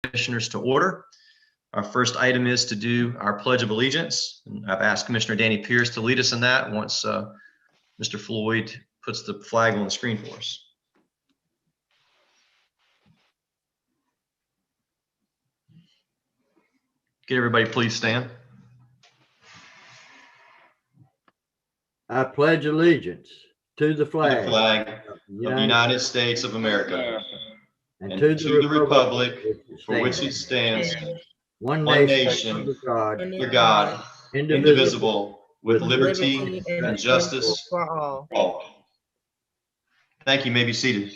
commissioners to order. Our first item is to do our Pledge of Allegiance. And I've asked Commissioner Danny Pierce to lead us in that once Mr. Floyd puts the flag on the screen for us. Can everybody please stand? I pledge allegiance to the The flag flag of the United States of America and and to to the republic for which it stands, stands, one one nation, nation, under under God, indivisible, with liberty and justice for all. for all. Thank you. You may be seated.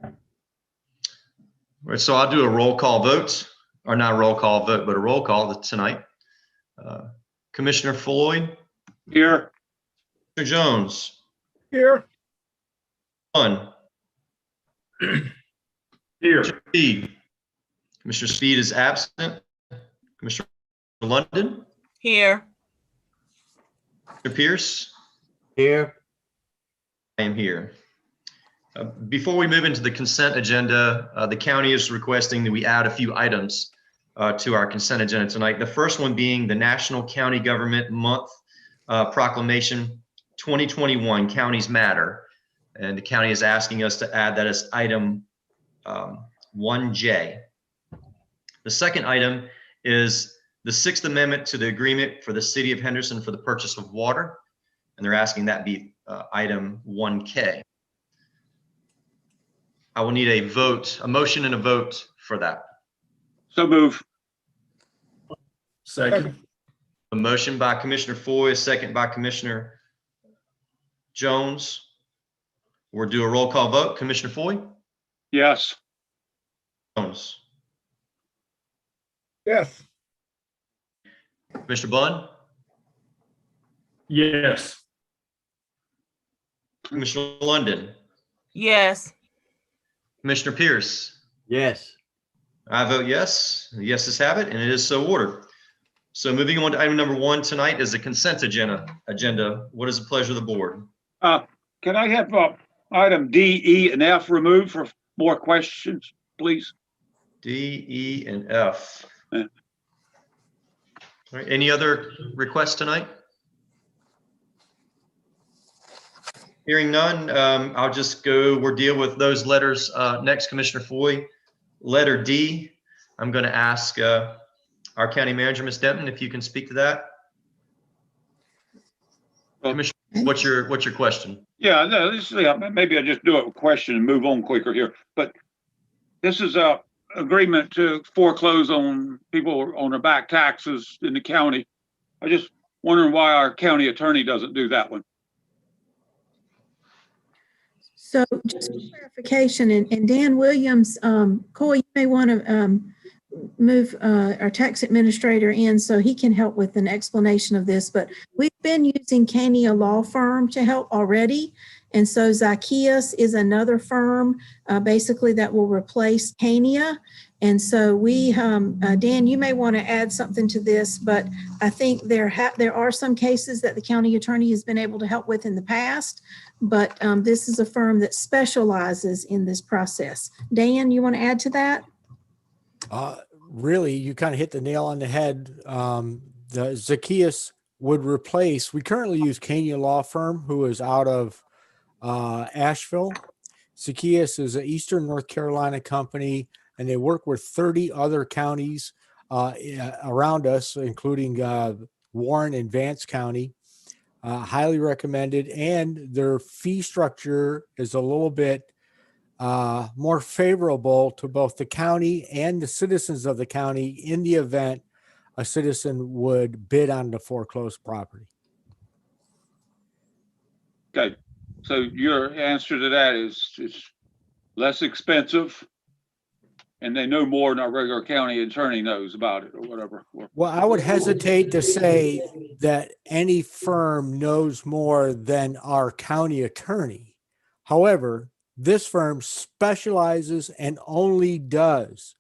All right, so I'll do a roll call vote, or not a roll call vote, but a roll call tonight. Commissioner Floyd. Here. Commissioner Jones. Here. One. Here. Speed. Commissioner Speed is absent. Commissioner London. Here. Mr. Pierce. Here. I am here. Before we move into the consent agenda, the county is requesting that we add a few items to our consent agenda tonight. The first one being the National County Government Month Proclamation 2021, Counties Matter. And the county is asking us to add that as item 1J. The second item is the Sixth Amendment to the agreement for the City of Henderson for the purchase of water. And they're asking that be item 1K. I will need a vote, a motion and a vote for that. So move. Second. A motion by Commissioner Foy, a second by Commissioner Jones. We'll do a roll call vote. Commissioner Foy? Yes. Jones? Yes. Commissioner Bunn? Yes. Commissioner London? Yes. Commissioner Pierce? Yes. I vote yes. The yeses have it, and it is so ordered. So moving on to item number 1 tonight is the consent agenda. What is the pleasure of the board? Can I have item D, E, and F removed for more questions, please? D, E, and F. Yeah. All right, any other requests tonight? Hearing none, I'll just we'll deal with those letters next, Commissioner Foy. Letter D, I'm going to ask our county manager, Ms. Denton, if you can speak to that. Commissioner, what's your question? Yeah, no, maybe I just do a question and move on quicker here. But this is a agreement to foreclose on people on their back taxes in the county. I just wondering why our county attorney doesn't do that one. So just for clarification, and Dan Williams, Coy, you may want to move our tax administrator in so he can help with an explanation of this, but we've been using Kania Law Firm to help already. And so Zacchaeus is another firm basically that will replace Kania. And so we, Dan, you may want to add something to this, but I think there are some cases that the county attorney has been able to help with in the past, but this is a firm that specializes in this process. Dan, you want to add to that? Really, you kind of hit the nail on the head. The Zacchaeus would replace, we currently use Kania Law Firm, who is out of Asheville. Zacchaeus is an Eastern North Carolina company, and they work with 30 other counties around us, including Warren and Vance County. Highly recommended, and their fee structure is a little bit more favorable to both the county and the citizens of the county in the event a citizen would bid on the foreclosed property. Okay, so your answer to that is it's less expensive and they know more than our regular county attorney knows about it or whatever. Well, I would hesitate to say that any firm knows more than our county attorney. However, this firm specializes and only does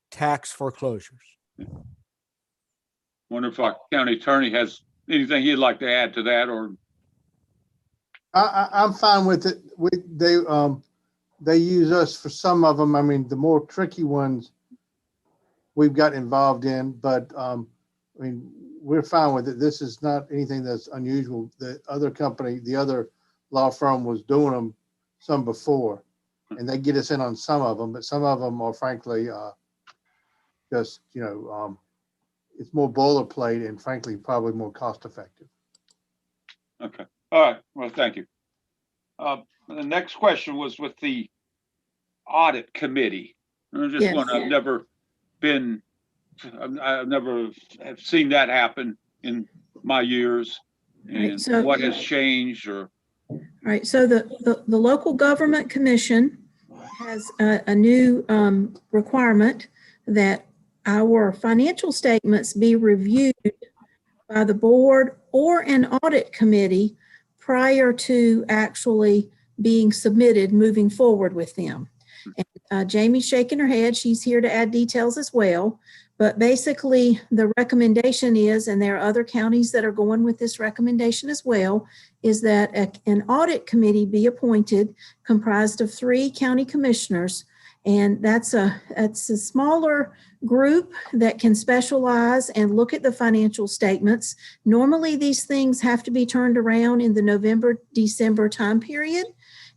tax foreclosures. Wonder if our county attorney has anything he'd like to add to that, or I'm fine with it. They use us for some of them. I mean, the more tricky ones we've got involved in, but, I mean, we're fine with it. This is not anything that's unusual. The other company, the other law firm was doing them some before, and they get us in on some of them, but some of them are frankly, just, it's more boilerplate and frankly, probably more cost effective. Okay, all right, well, thank you. The next question was with the audit committee. I just Yes. want, I've never have seen that happen in my years. Right, And so- what has changed or, All right, so the local government commission has a new requirement that our financial statements be reviewed by the board or an audit committee prior to actually being submitted, moving forward with them. And Jamie's shaking her head. She's here to add details as well. But basically, the recommendation is, and there are other counties that are going with this recommendation as well, is that an audit committee be appointed comprised of 3 county commissioners. And that's a smaller group that can specialize and look at the financial statements. Normally, these things have to be turned around in the November, December time period.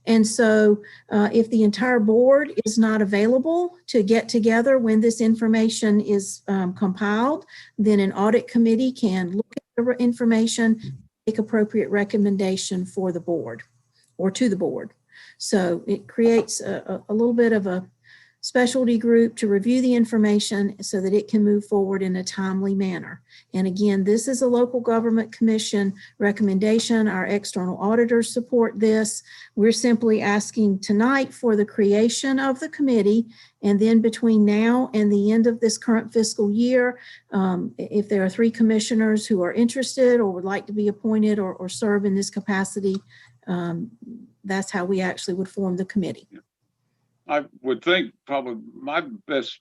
And so if the entire board is not available to get together when this information is compiled, then an audit committee can look at the information, make appropriate recommendation for the board or to the board. So it creates a little bit of a specialty group to review the information so that it can move forward in a timely manner. And again, this is a local government commission recommendation. Our external auditors support this. We're simply asking tonight for the creation of the committee. And then between now and the end of this current fiscal year, if there are 3 commissioners who are interested or would like to be appointed or serve in this capacity, that's how we actually would form the committee. I would think probably my best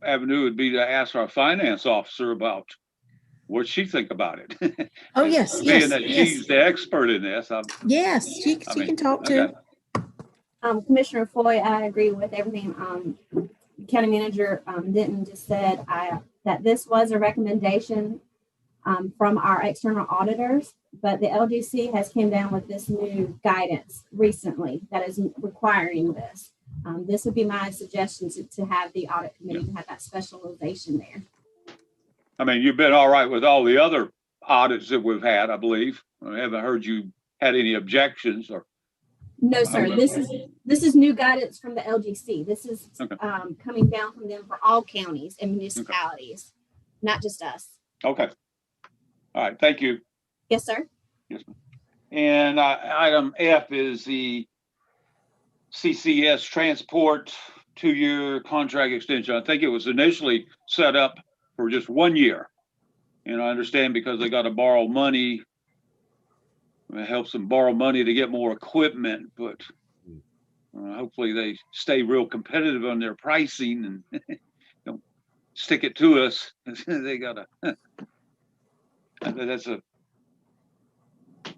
avenue would be to ask our finance officer about what she think about it. Oh, yes, Being yes, that yes. she's the expert in this. Yes, she mean, can talk okay. to. Commissioner Foy, I agree with everything County Manager Denton just said. That this was a recommendation from our external auditors, but the LGC has came down with this new guidance recently that is requiring this. This would be my suggestion to have the audit committee to have that specialization there. I mean, you've been all right with all the other audits that we've had, I believe. I haven't heard you had any objections or. No, sir. Okay. This is new guidance from the LGC. This is Okay. coming down from them for all counties and municipalities, not just us. Okay. All right, thank you. Yes, sir. Yes, ma'am. And item F is the CCS Transport 2-year contract extension. I think it was initially set up for just 1 year. And I understand because they got to borrow money. It helps them borrow money to get more equipment, but hopefully they stay real competitive on their pricing and don't stick it to us. They gotta, I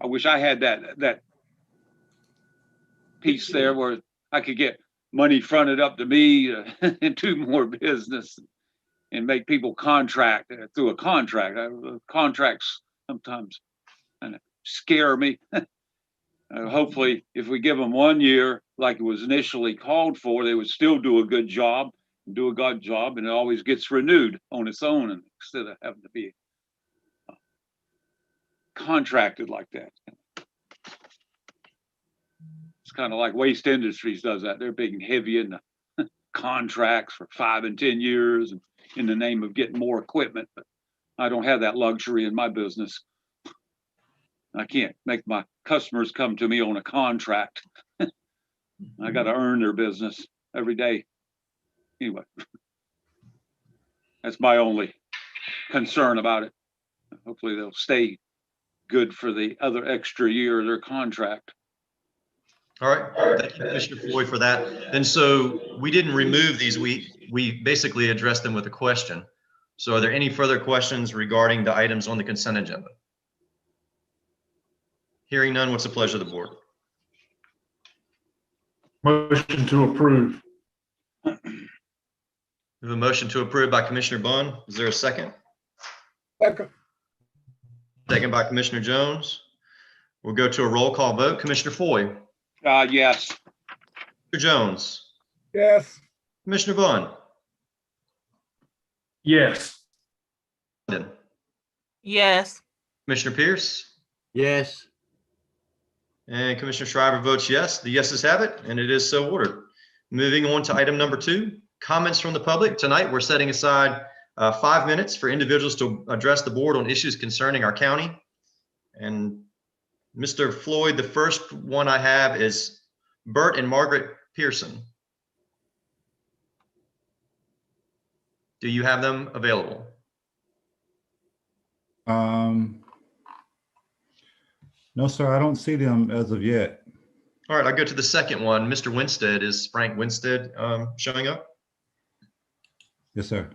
wish I had that piece there where I could get money fronted up to me and do more business and make people contract through a contract. Contracts sometimes kind of scare me. Hopefully, if we give them 1 year, like it was initially called for, they would still do a good job, and it always gets renewed on its own, and instead of having to be contracted like that. It's kind of like Waste Industries does that. They're big and heavy in the contracts for 5 and 10 years, and in the name of getting more equipment. But I don't have that luxury in my business. I can't make my customers come to me on a contract. I got to earn their business every day. Anyway, that's my only concern about it. Hopefully they'll stay good for the other extra year of their contract. All right, thank you, Commissioner Floyd, for that. And so we didn't remove these, we basically addressed them with a question. So are there any further questions regarding the items on the consent agenda? Hearing none, what's the pleasure of the board? Motion to approve. We have a motion to approve by Commissioner Bunn. Is there a second? Second. Second by Commissioner Jones. We'll go to a roll call vote. Commissioner Foy, Yes. Mr. Jones, Yes. Commissioner Bunn, Yes. Yes. Commissioner Pierce, yes, and Commissioner Shriver votes yes. The yeses have it, and it is so ordered. Moving on to item number 2, comments from the public. Tonight, we're setting aside 5 minutes for individuals to address the board on issues concerning our county. And Mr. Floyd, the first one I have is Bert and Margaret Pearson. Do you have them available? No, sir, I don't see them as of yet. All right, I'll go to the second one. Mr. Winstead, is Frank Winstead showing up? Yes, sir.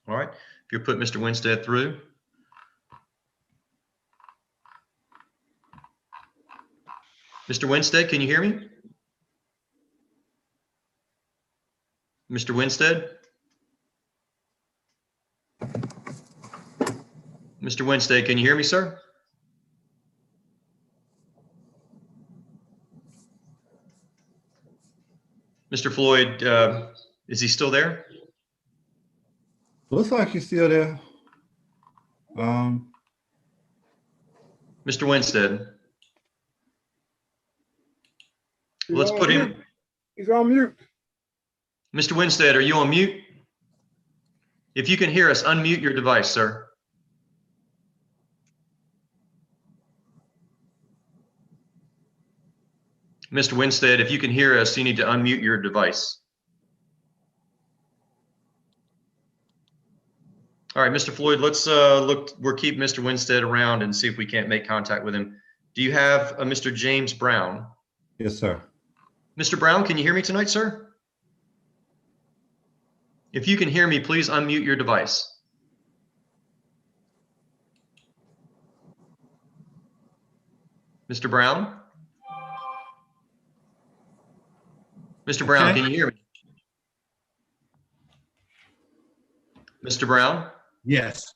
All right, if you put Mr. Winstead through. Mr. Winstead, can you hear me? Mr. Winstead? Mr. Winstead, can you hear me, sir? Mr. Floyd, is he still there? Looks like he's still there. Mr. Winstead? Let's put him. He's on mute. Mr. Winstead, are you on mute? If you can hear us, unmute your device, sir. Mr. Winstead, if you can hear us, you need to unmute your device. All right, Mr. Floyd, let's we'll keep Mr. Winstead around and see if we can't make contact with him. Do you have Mr. James Brown? Yes, sir. Mr. Brown, can you hear me tonight, sir? If you can hear me, please unmute your device. Mr. Brown? Mr. Brown, Okay. can you hear me? Mr. Brown? Yes.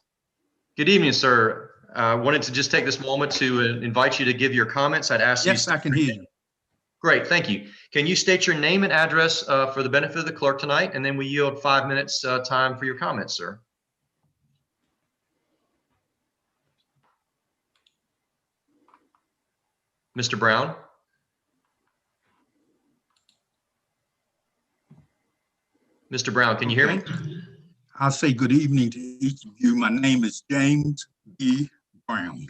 Good evening, sir. I wanted to just take this moment to invite you to give your comments. I'd ask you. Yes, I can hear you. Great, thank you. Can you state your name and address for the benefit of the clerk tonight, and then we yield 5 minutes time for your comments, sir. Mr. Brown? Mr. Brown, can you hear me? I'll say good evening to each of you. My name is James B. Brown.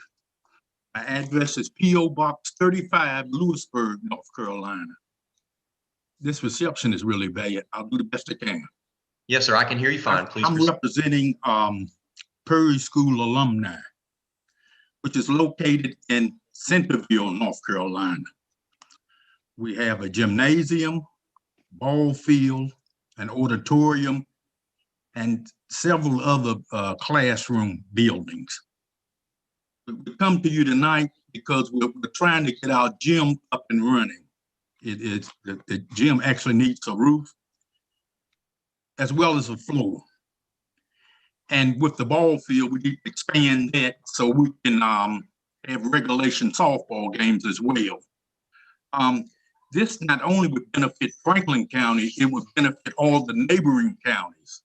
My address is P.O. Box 35, Lewisburg, North Carolina. This reception is really bad. I'll do the best I can. Yes, sir, I can hear you fine. Please I'm proceed. representing Perry School alumni, which is located in Centerville, North Carolina. We have a gymnasium, ball field, an auditorium, and several other classroom buildings. We come to you tonight because we're trying to get our gym up and running. The gym actually needs a roof as well as a floor. And with the ball field, we need to expand that so we can have regulation softball games as well. This not only would benefit Franklin County, it would benefit all the neighboring counties,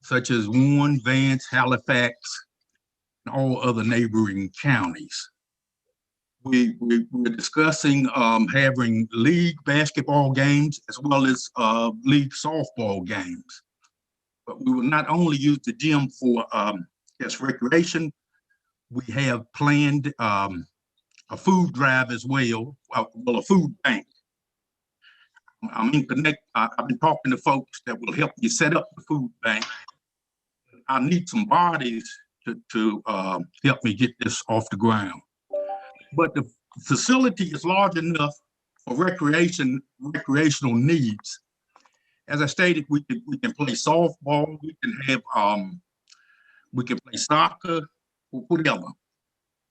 such as Warren, Vance, Halifax, and all other neighboring counties. We're discussing having league basketball games as well as league softball games. But we will not only use the gym for just recreation, we have planned a food drive as well, a food bank. I've been talking to folks that will help you set up the food bank. I need some bodies to help me get this off the ground. But the facility is large enough for recreational needs. As I stated, we can play softball, we can play soccer, whatever.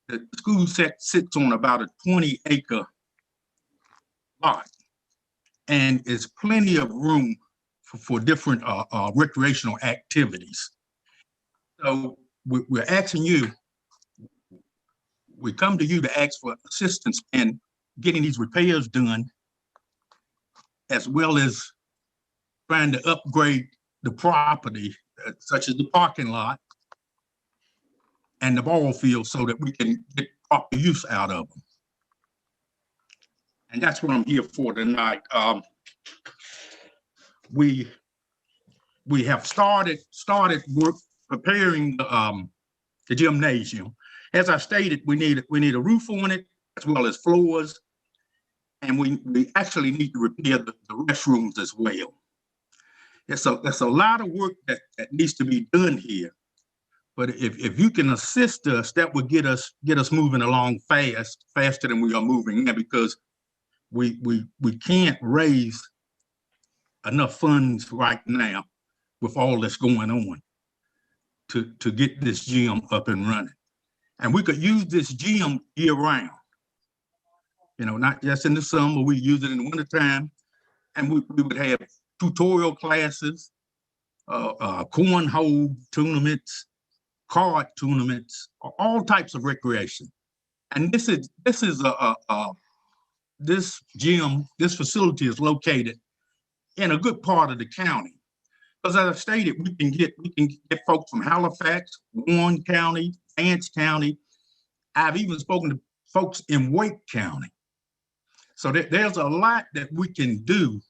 The school sits on about a 20-acre lot. and is plenty of room for different recreational activities. So we're asking you, we come to you to ask for assistance in getting these repairs done, as well as trying to upgrade the property, such as the parking lot and the ball field, so that we can get proper use out of them. And that's what I'm here for tonight. We have started work preparing the gymnasium. As I stated, we need a roof on it, as well as floors, and we actually need to repair the restrooms as well. That's a lot of work that needs to be done here. But if you can assist us, that would get us moving along faster than we are moving now, because we can't raise enough funds right now with all that's going on to get this gym up and running. And we could use this gym year round, not just in the summer. We use it in the wintertime, and we would have tutorial classes, cornhole tournaments, card tournaments, all types of recreation. And this facility is located in a good part of the county. Because as I stated, we can get folks from Halifax, Warren County, Vance County. I've even spoken to folks in Wake County. So there's a lot that we can do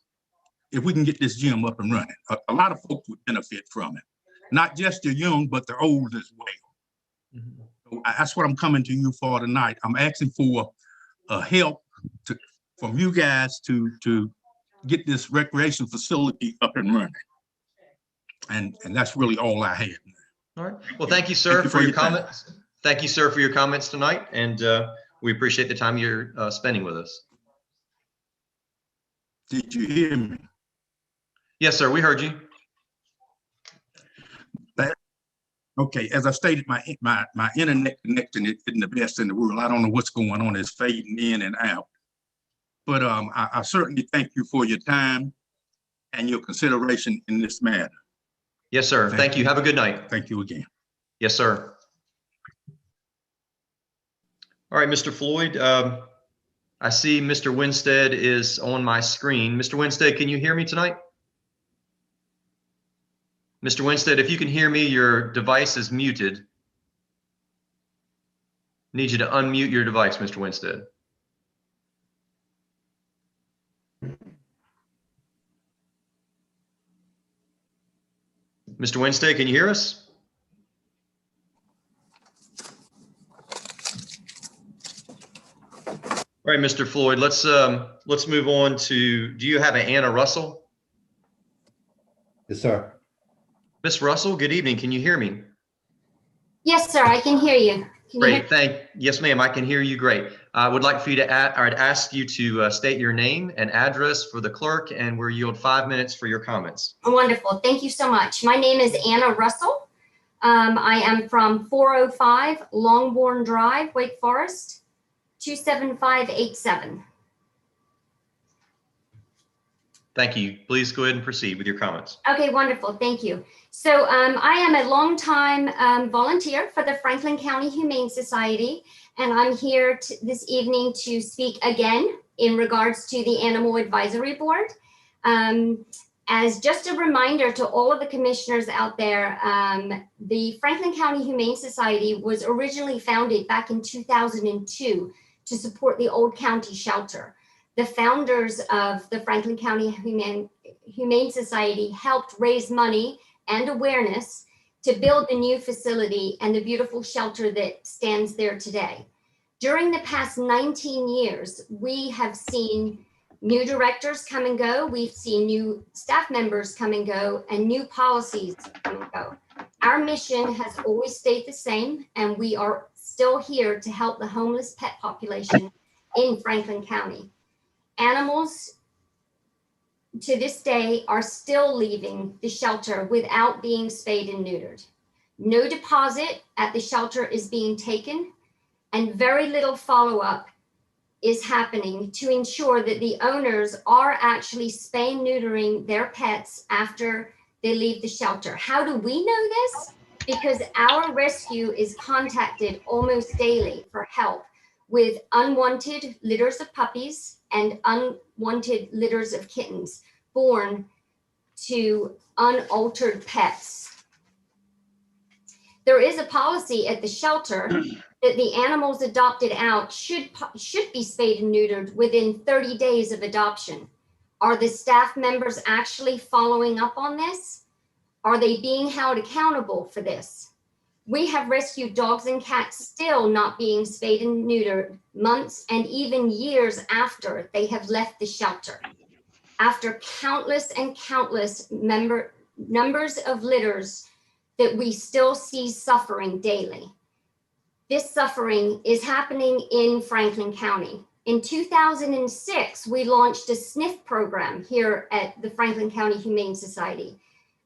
if we can get this gym up and running. A lot of folks would benefit from it. Not just the young, but the old as well. So that's what I'm coming to you for tonight. I'm asking for help from you guys to get this recreation facility up and running. And that's really all I had. All right. Well, thank you, sir, for your comments. Thank you, sir, for your comments tonight. And we appreciate the time you're spending with us. Did you hear me? Yes, sir. We heard you. Okay, as I stated, my internet connection isn't the best in the world. I don't know what's going on. It's fading in and out. But I certainly thank you for your time and your consideration in this matter. Yes, sir. Thank you. Have a good night. Thank you again. Yes, sir. All right, Mr. Floyd, I see Mr. Winstead is on my screen. Mr. Winstead, can you hear me tonight? Mr. Winstead, if you can hear me, your device is muted. Need you to unmute your device, Mr. Winstead. Mr. Winstead, can you hear us? All right, Mr. Floyd, let's move on to, do you have an Anna Russell? Yes, sir. Miss Russell, good evening. Can you hear me? Yes, sir. I can hear you. Great. Yes, ma'am. I can hear you. Great. I would like for you to I'd ask you to state your name and address for the clerk, and we'll yield 5 minutes for your comments. Wonderful. Thank you so much. My name is Anna Russell. I am from 405 Longbourn Drive, Wake Forest, 27587. Thank you. Please go ahead and proceed with your comments. Okay, wonderful. Thank you. So I am a longtime volunteer for the Franklin County Humane Society, and I'm here this evening to speak again in regards to the Animal Advisory Board. As just a reminder to all of the commissioners out there, the Franklin County Humane Society was originally founded back in 2002 to support the Old County Shelter. The founders of the Franklin County Humane Society helped raise money and awareness to build the new facility and the beautiful shelter that stands there today. During the past 19 years, we have seen new directors come and go. We've seen new staff members come and go, and new policies come and go. Our mission has always stayed the same, and we are still here to help the homeless pet population in Franklin County. Animals to this day are still leaving the shelter without being spayed and neutered. No deposit at the shelter is being taken, and very little follow-up is happening to ensure that the owners are actually spay and neutering their pets after they leave the shelter. How do we know this? Because our rescue is contacted almost daily for help with unwanted litters of puppies and unwanted litters of kittens born to unaltered pets. There is a policy at the shelter that the animals adopted out should be spayed and neutered within 30 days of adoption. Are the staff members actually following up on this? Are they being held accountable for this? We have rescued dogs and cats still not being spayed and neutered months and even years after they have left the shelter. After countless and countless numbers of litters that we still see suffering daily. This suffering is happening in Franklin County. In 2006, we launched a SNF program here at the Franklin County Humane Society.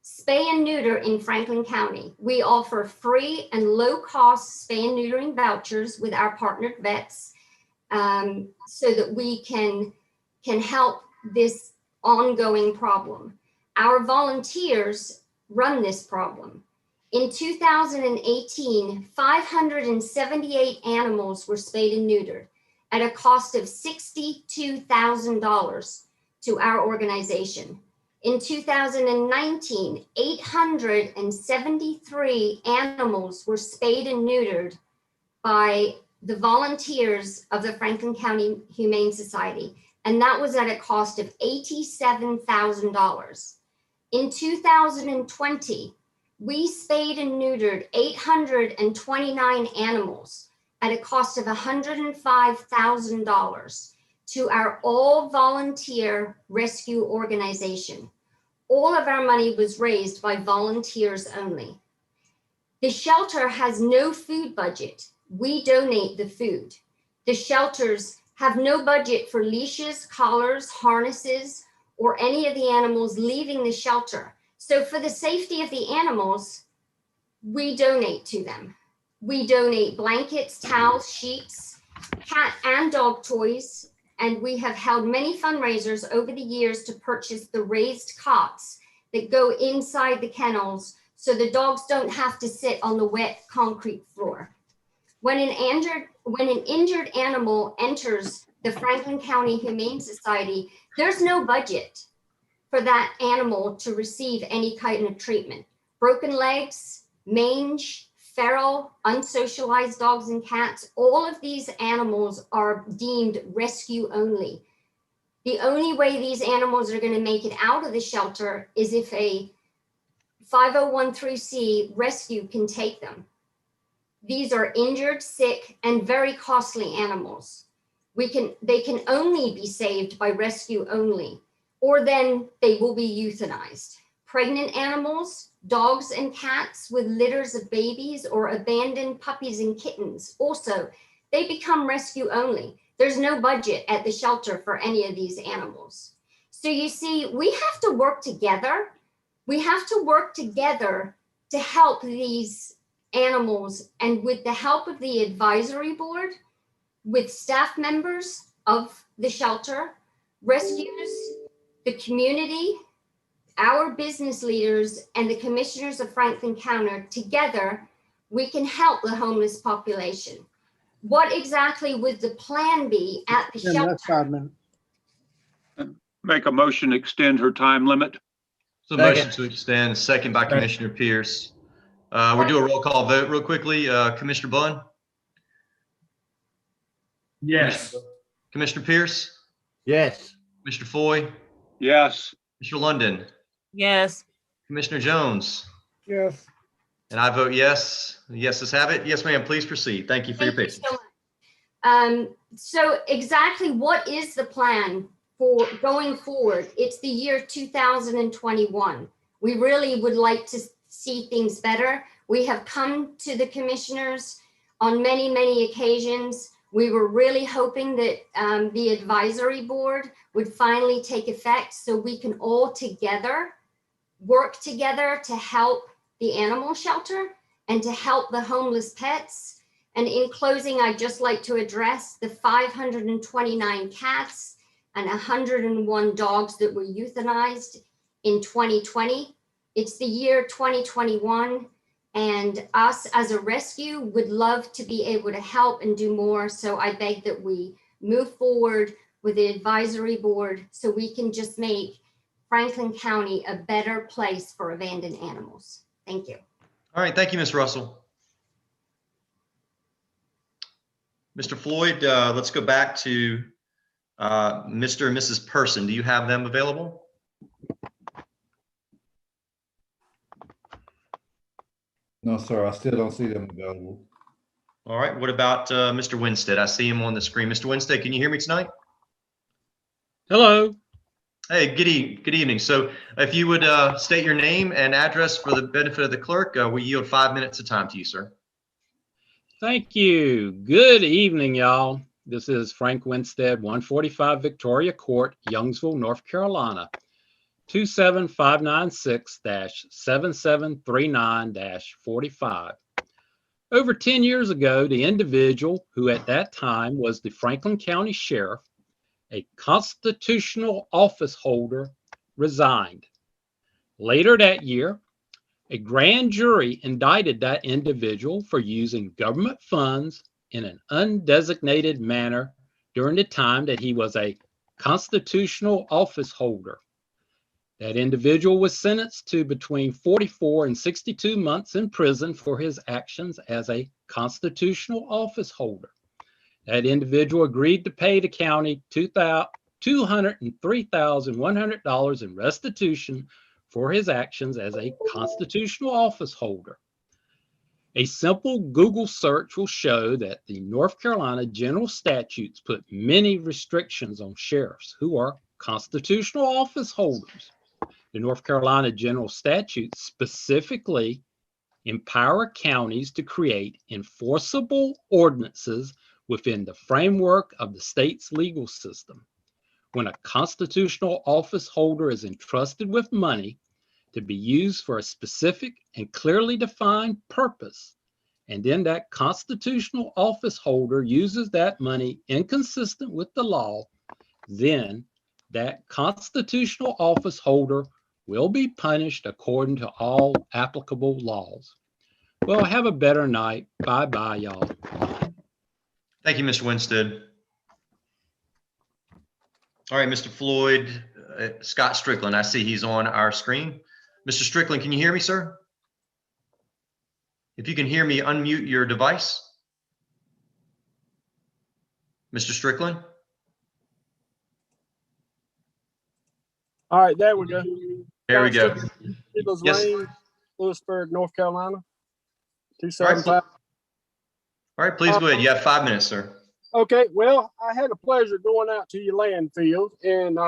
Spay and neuter in Franklin County. We offer free and low-cost spay and neutering vouchers with our partnered vets so that we can help this ongoing problem. Our volunteers run this problem. In 2018, 578 animals were spayed and neutered at a cost of $62,000 to our organization. In 2019, 873 animals were spayed and neutered by the volunteers of the Franklin County Humane Society, and that was at a cost of $87,000. In 2020, we spayed and neutered 829 animals at a cost of $105,000 to our all-volunteer rescue organization. All of our money was raised by volunteers only. The shelter has no food budget. We donate the food. The shelters have no budget for leashes, collars, harnesses, or any of the animals leaving the shelter. So for the safety of the animals, we donate to them. We donate blankets, towels, sheets, cat and dog toys, and we have held many fundraisers over the years to purchase the raised cots that go inside the kennels so the dogs don't have to sit on the wet concrete floor. When an injured animal enters the Franklin County Humane Society, there's no budget for that animal to receive any kind of treatment. Broken legs, mange, feral, unsocialized dogs and cats, all of these animals are deemed rescue only. The only way these animals are going to make it out of the shelter is if a 5013C rescue can take them. These are injured, sick, and very costly animals. They can only be saved by rescue only, or then they will be euthanized. Pregnant animals, dogs and cats with litters of babies or abandoned puppies and kittens, also, they become rescue only. There's no budget at the shelter for any of these animals. So you see, we have to work together. We have to work together to help these animals, and with the help of the advisory board, with staff members of the shelter, rescues, the community, our business leaders, and the commissioners of Franklin County, together, we can help the homeless population. What exactly would the plan be at the Yeah, shelter? that's 5 minutes. Make a motion to extend her time limit. So motion to extend, second by Commissioner Pierce. We'll do a roll call vote real quickly. Commissioner Bunn? Yes. Commissioner Pierce? Yes. Commissioner Foy? Yes. Commissioner London? Yes. Commissioner Jones? Yes. And I vote yes. The yeses have it. Yes, ma'am, please proceed. Thank you for your Thank you patience. so much. So exactly what is the plan for going forward? It's the year 2021. We really would like to see things better. We have come to the commissioners on many, many occasions. We were really hoping that the advisory board would finally take effect so we can all together work together to help the animal shelter and to help the homeless pets And in closing, I'd just like to address the 529 cats and 101 dogs that were euthanized in 2020. It's the year 2021, and us as a rescue would love to be able to help and do more. So I beg that we move forward with the advisory board so we can just make Franklin County a better place for abandoned animals. Thank you. All right, thank you, Ms. Russell. Mr. Floyd, let's go back to Mr. and Mrs. Person. Do you have them available? No, sir, I still don't see them available. All right, what about Mr. Winstead? I see him on the screen. Mr. Winstead, can you hear me tonight? Hello. Hey, good evening. So if you would state your name and address for the benefit of the clerk, we yield 5 minutes of time to you, sir. Thank you. Good evening, y'all. This is Frank Winstead, 145 Victoria Court, Youngsville, North Carolina, 27596-7739-45. Over 10 years ago, the individual who at that time was the Franklin County Sheriff, a constitutional office holder, resigned. Later that year, a grand jury indicted that individual for using government funds in an undesignated manner during the time that he was a constitutional office holder. That individual was sentenced to between 44 and 62 months in prison for his actions as a constitutional office holder. That individual agreed to pay the county $203,100 in restitution for his actions as a constitutional office holder. A simple Google search will show that the North Carolina general statutes put many restrictions on sheriffs who are constitutional office holders. The North Carolina general statutes specifically empower counties to create enforceable ordinances within the framework of the state's legal system. When a constitutional office holder is entrusted with money to be used for a specific and clearly defined purpose, and then that constitutional office holder uses that money inconsistent with the law, then that constitutional office holder will be punished according to all applicable laws. Well, have a better night. Bye-bye, y'all. Thank you, Mr. Winstead. All right, Mr. Floyd, Scott Strickland, I see he's on our screen. Mr. Strickland, can you hear me, sir? If you can hear me, unmute your device. Mr. Strickland? All right, there we go. There we go. People's Yes. Lane, Lewisburg, North Carolina. All 275. right, please go ahead. You have 5 minutes, sir. Okay, well, I had a pleasure going out to your landfill, and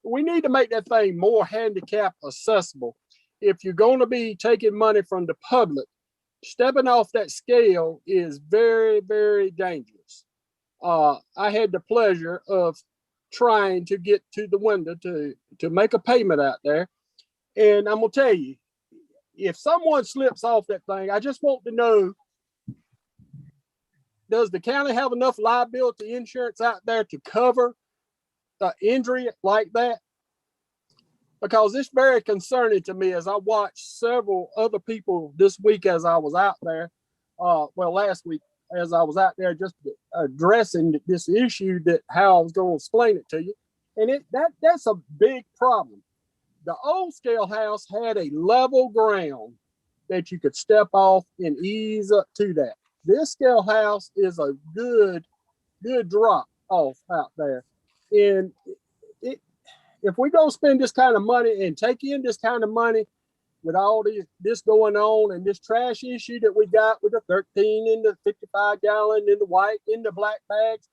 we need to make that thing more handicap accessible. If you're going to be taking money from the public, stepping off that scale is very, very dangerous. I had the pleasure of trying to get to the window to make a payment out there, and I'm gonna tell you, if someone slips off that thing, I just want to know, does the county have enough liability insurance out there to cover injury like that? Because it's very concerning to me as I watched several other people this week as I was out there, last week as I was out there just addressing this issue, that how I was going to explain it to you. And that's a big problem. The old scale house had a level ground that you could step off and ease up to that. This scale house is a good drop off out there. And if we don't spend this kind of money and take in this kind of money with all this going on and this trash issue that we got with the 13 and the 55 gallon and the white and the black bags,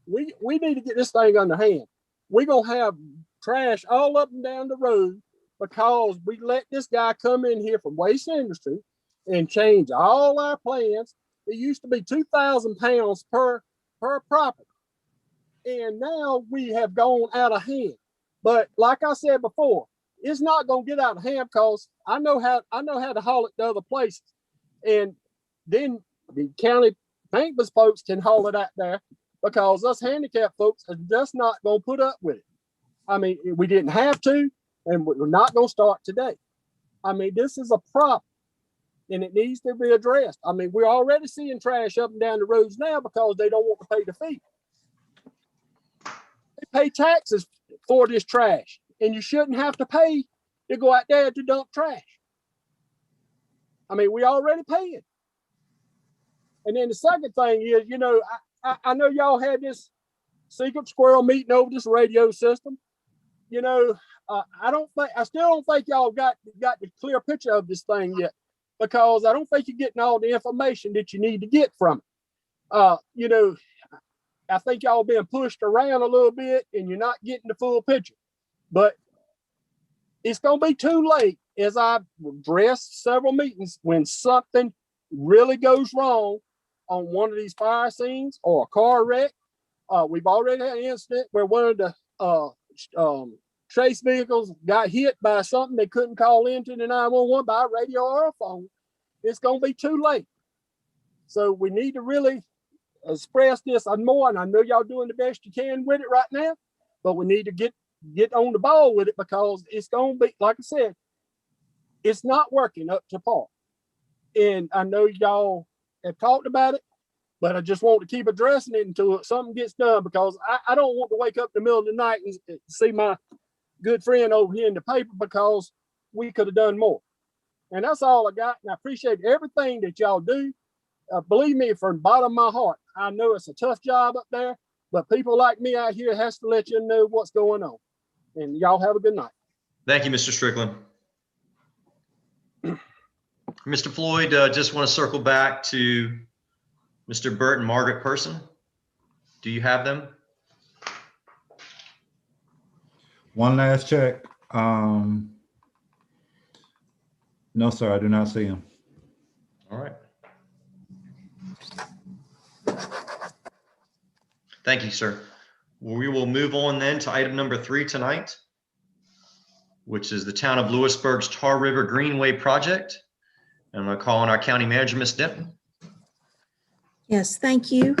we need to get this thing under hand. We're going to have trash all up and down the road because we let this guy come in here from Waste Industry and change all our plans. It used to be 2,000 pounds per property. And now we have gone out of hand. But like I said before, it's not going to get out of hand because I know how to haul it to other places. And then the county maintenance folks can haul it out there, because us handicapped folks are just not gonna put up with it. I mean, we didn't have to, and we're not gonna start today. I mean, this is a problem, and it needs to be addressed. I mean, we're already seeing trash up and down the roads now because they don't want to pay the fee. They pay taxes for this trash, and you shouldn't have to pay to go out there to dump trash. I mean, we already paying. And then the second thing is, you know, I know y'all had this secret squirrel meeting over this radio system. You know, I still don't think y'all got the clear picture of this thing yet, because I don't think you're getting all the information that you need to get from it. You know, I think y'all being pushed around a little bit and you're not getting the full picture. But it's going to be too late, as I've addressed several meetings, when something really goes wrong on one of these fire scenes or a car wreck. We've already had an incident where one of the chase vehicles got hit by something they couldn't call into the 911 by a radio or a phone. It's going to be too late. So we need to really express this more, and I know y'all doing the best you can with it right now, but we need to get on the ball with it, because it's going to be, like I said, it's not working up to par. And I know y'all have talked about it, but I just want to keep addressing it until something gets done, because I don't want to wake up in the middle of the night and see my good friend over here in the paper, because we could have done more. And that's all I got. And I appreciate everything that y'all do. Believe me, from the bottom of my heart, I know it's a tough job up there, but people like me out here has to let you know what's going on. And y'all have a good night. Thank you, Mr. Strickland. Mr. Floyd, just want to circle back to Mr. Burt and Margaret Person. Do you have them? One last check. No, sir, I do not see him. All right. Thank you, sir. We will move on then to item number 3 tonight, which is the town of Lewisburg's Tar River Greenway project. And I'm going to call on our county manager, Ms. Denton. Yes, thank you.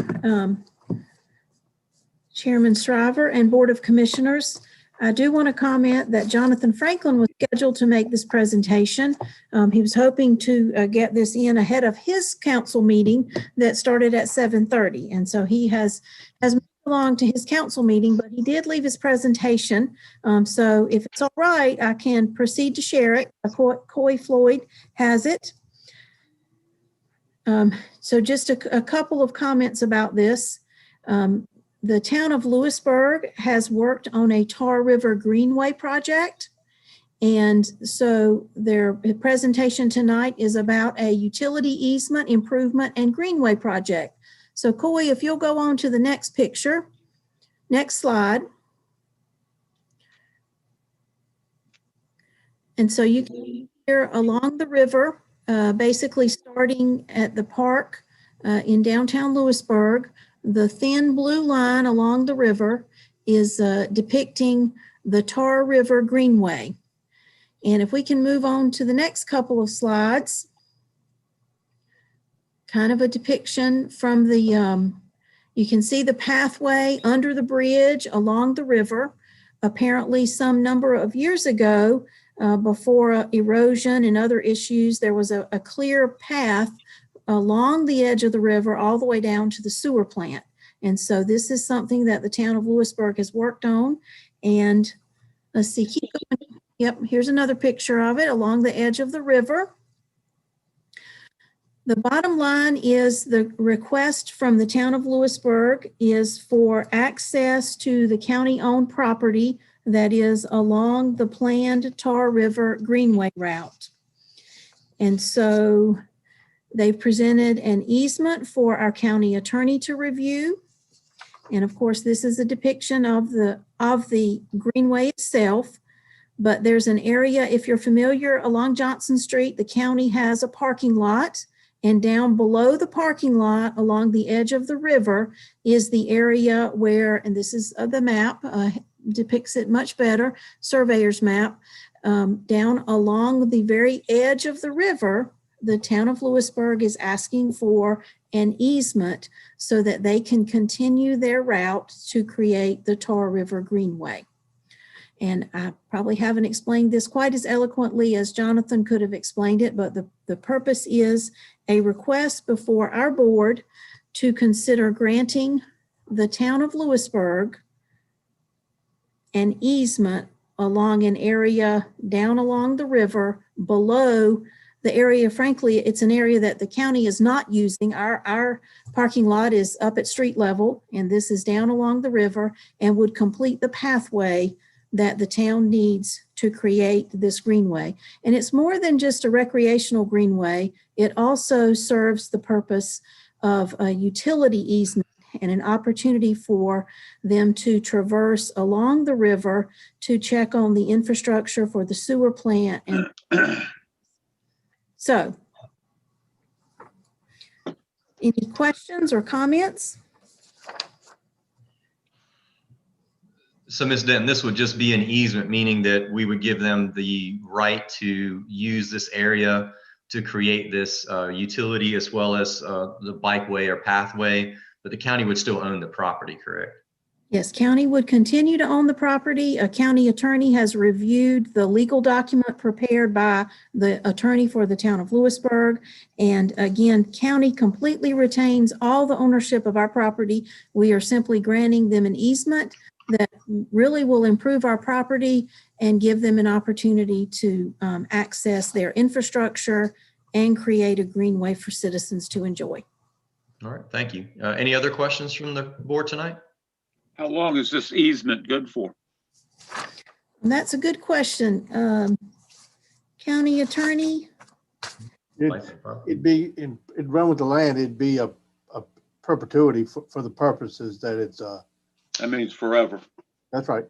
Chairman Shriver and Board of Commissioners, I do want to comment that Jonathan Franklin was scheduled to make this presentation. He was hoping to get this in ahead of his council meeting that started at 7:30. And so he has moved along to his council meeting, but he did leave his presentation. So if it's all right, I can proceed to share it. Coy Floyd has it. So just a couple of comments about this. The town of Lewisburg has worked on a Tar River Greenway project. And so their presentation tonight is about a utility easement improvement and greenway project. So Coy, if you'll go on to the next picture, next slide. And so you can hear along the river, basically starting at the park in downtown Lewisburg. The thin blue line along the river is depicting the Tar River Greenway. And if we can move on to the next couple of slides, kind of a depiction from the, you can see the pathway under the bridge along the river. Apparently some number of years ago, before erosion and other issues, there was a clear path along the edge of the river all the way down to the sewer plant. And so this is something that the town of Lewisburg has worked on. And let's see, keep going. Yep, here's another picture of it along the edge of the river. The bottom line is the request from the town of Lewisburg is for access to the county-owned property that is along the planned Tar River Greenway route. And so they've presented an easement for our county attorney to review. And of course, this is a depiction of the greenway itself. But there's an area, if you're familiar, along Johnson Street, the county has a parking lot. And down below the parking lot, along the edge of the river, is the area where, and this is the map, depicts it much better, surveyor's map. Down along the very edge of the river, the town of Lewisburg is asking for an easement so that they can continue their route to create the Tar River Greenway. And I probably haven't explained this quite as eloquently as Jonathan could have explained it, but the purpose is a request before our board to consider granting the town of Lewisburg an easement along an area down along the river below the area. Frankly, it's an area that the county is not using. Our parking lot is up at street level, and this is down along the river and would complete the pathway that the town needs to create this greenway. And it's more than just a recreational greenway. It also serves the purpose of a utility easement and an opportunity for them to traverse along the river to check on the infrastructure for the sewer plant. And so, any questions or comments? So Ms. Denton, this would just be an easement, meaning that we would give them the right to use this area to create this utility as well as the bikeway or pathway, but the county would still own the property, correct? Yes, county would continue to own the property. A county attorney has reviewed the legal document prepared by the attorney for the town of Lewisburg. And again, county completely retains all the ownership of our property. We are simply granting them an easement that really will improve our property and give them an opportunity to access their infrastructure and create a greenway for citizens to enjoy. All right, thank you. Any other questions from the board tonight? How long is this easement good for? And that's a good question. County attorney? It'd run with the land. It'd be a perpetuity for the purposes that it's That means forever. that's right.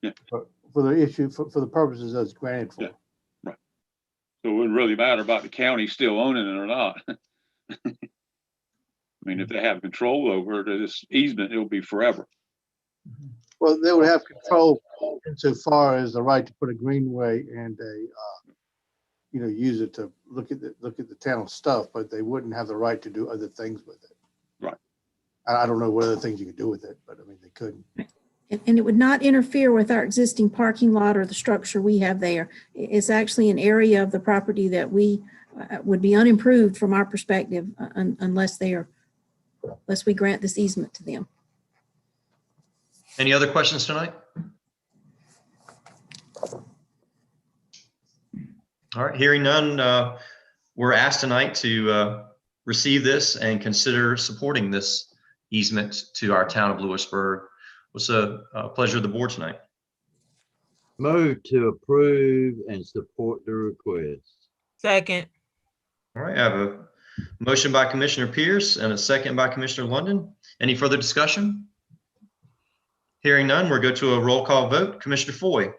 Yeah. For the issue, for the purposes that it's granted for. Yeah. Right. So it wouldn't really matter about the county still owning it or not. I mean, if they have control over this easement, it'll be forever. Well, they would have control insofar as the right to put a greenway and use it to look at the town stuff, but they wouldn't have the right to do other things with it. Right. I don't know what other things you could do with it, but I mean, they couldn't. And it would not interfere with our existing parking lot or the structure we have there. It's actually an area of the property that we would be unimproved from our perspective unless we grant this easement to them. Any other questions tonight? All right, hearing none, we're asked tonight to receive this and consider supporting this easement to our town of Lewisburg. What's a pleasure of the board tonight? Move to approve and support the request. Second. All right, I have a motion by Commissioner Pierce and a second by Commissioner London. Any further discussion? Hearing none, we'll go to a roll call vote. Commissioner Foy.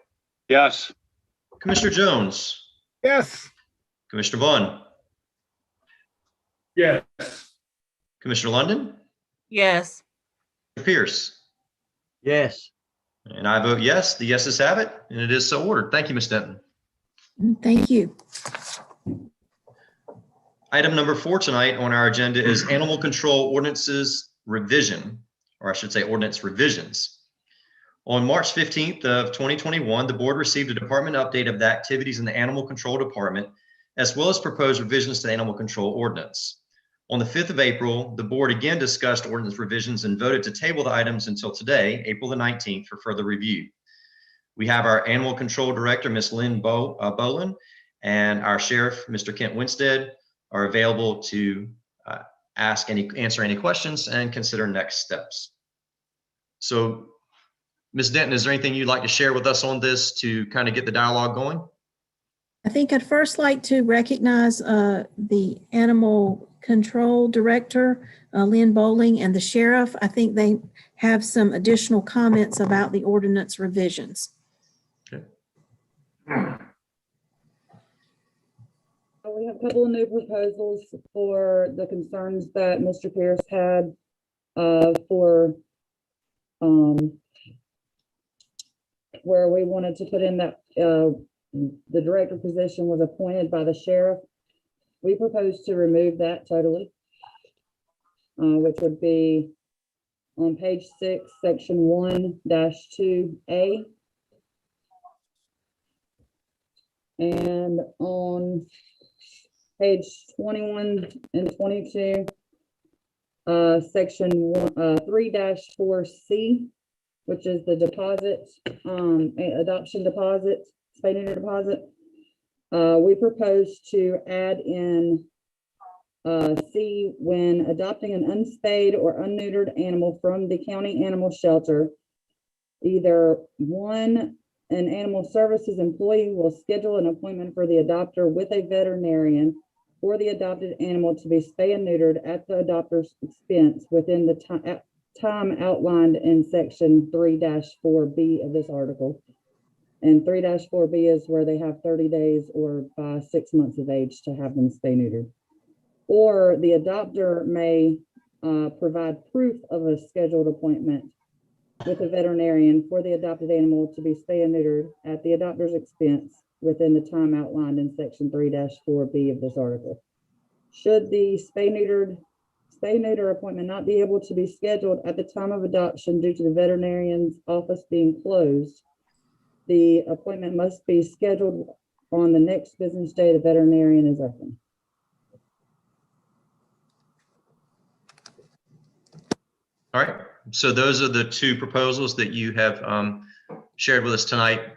Yes. Commissioner Jones. Yes. Commissioner Vaughn. Yes. Commissioner London. Yes. Pierce. Yes. And I vote yes. The yeses have it, and it is so ordered. Thank you, Ms. Denton. Thank you. Item number 4 tonight on our agenda is Animal Control Ordinances Revision, or I should say ordinance revisions. On March 15th of 2021, the board received a department update of the activities in the Animal Control Department, as well as proposed revisions to the Animal Control Ordinance. On the 5th of April, the board again discussed ordinance revisions and voted to table the items until today, April the 19th, for further review. We have our Animal Control Director, Ms. Lynn Boland, and our Sheriff, Mr. Kent Winstead, are available to answer any questions and consider next steps. So, Ms. Denton, is there anything you'd like to share with us on this to kind of get the dialogue going? I think I'd first like to recognize the Animal Control Director, Lynn Bowling, and the Sheriff. I think they have some additional comments about the ordinance revisions. Okay. We have a couple of new proposals for the concerns that Mr. Pierce had for where we wanted to put in that the director position was appointed by the sheriff. We propose to remove that totally. which would be on page 6, section 1-2A. And on page 21 and 22, section 3-4C, which is the deposit, adoption deposit, spay neuter deposit. We propose to add in C, when adopting an unspayed or unneutered animal from the county animal shelter, either one, an animal services employee will schedule an appointment for the adopter with a veterinarian for the adopted animal to be spay and neutered at the adopter's expense within the time outlined in section 3-4B of this article. And 3-4B is where they have 30 days or by 6 months of age to have them spay neutered. Or the adopter may provide proof of a scheduled appointment with a veterinarian for the adopted animal to be spay and neutered at the adopter's expense within the time outlined in section 3-4B of this article. Should the spay neuter appointment not be able to be scheduled at the time of adoption due to the veterinarian's office being closed, the appointment must be scheduled on the next business day the veterinarian is open. All right, so those are the two proposals that you have shared with us tonight.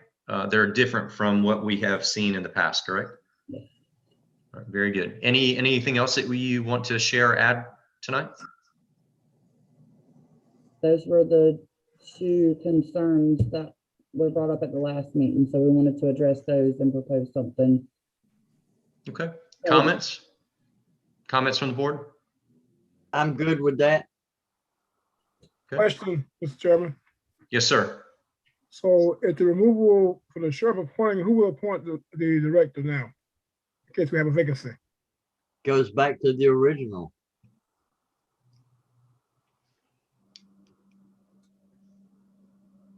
They're different from what we have seen in the past, correct? Yes. All right, very good. Anything else that you want to share or add tonight? Those were the two concerns that were brought up at the last meeting, so we wanted to address those and propose something. Okay, comments? Comments from the board? I'm good with that. Okay. Question, Mr. Chairman. Yes, sir. So at the removal for the sheriff appointing, who will appoint the director now? In case we have a vacancy. Goes back to the original.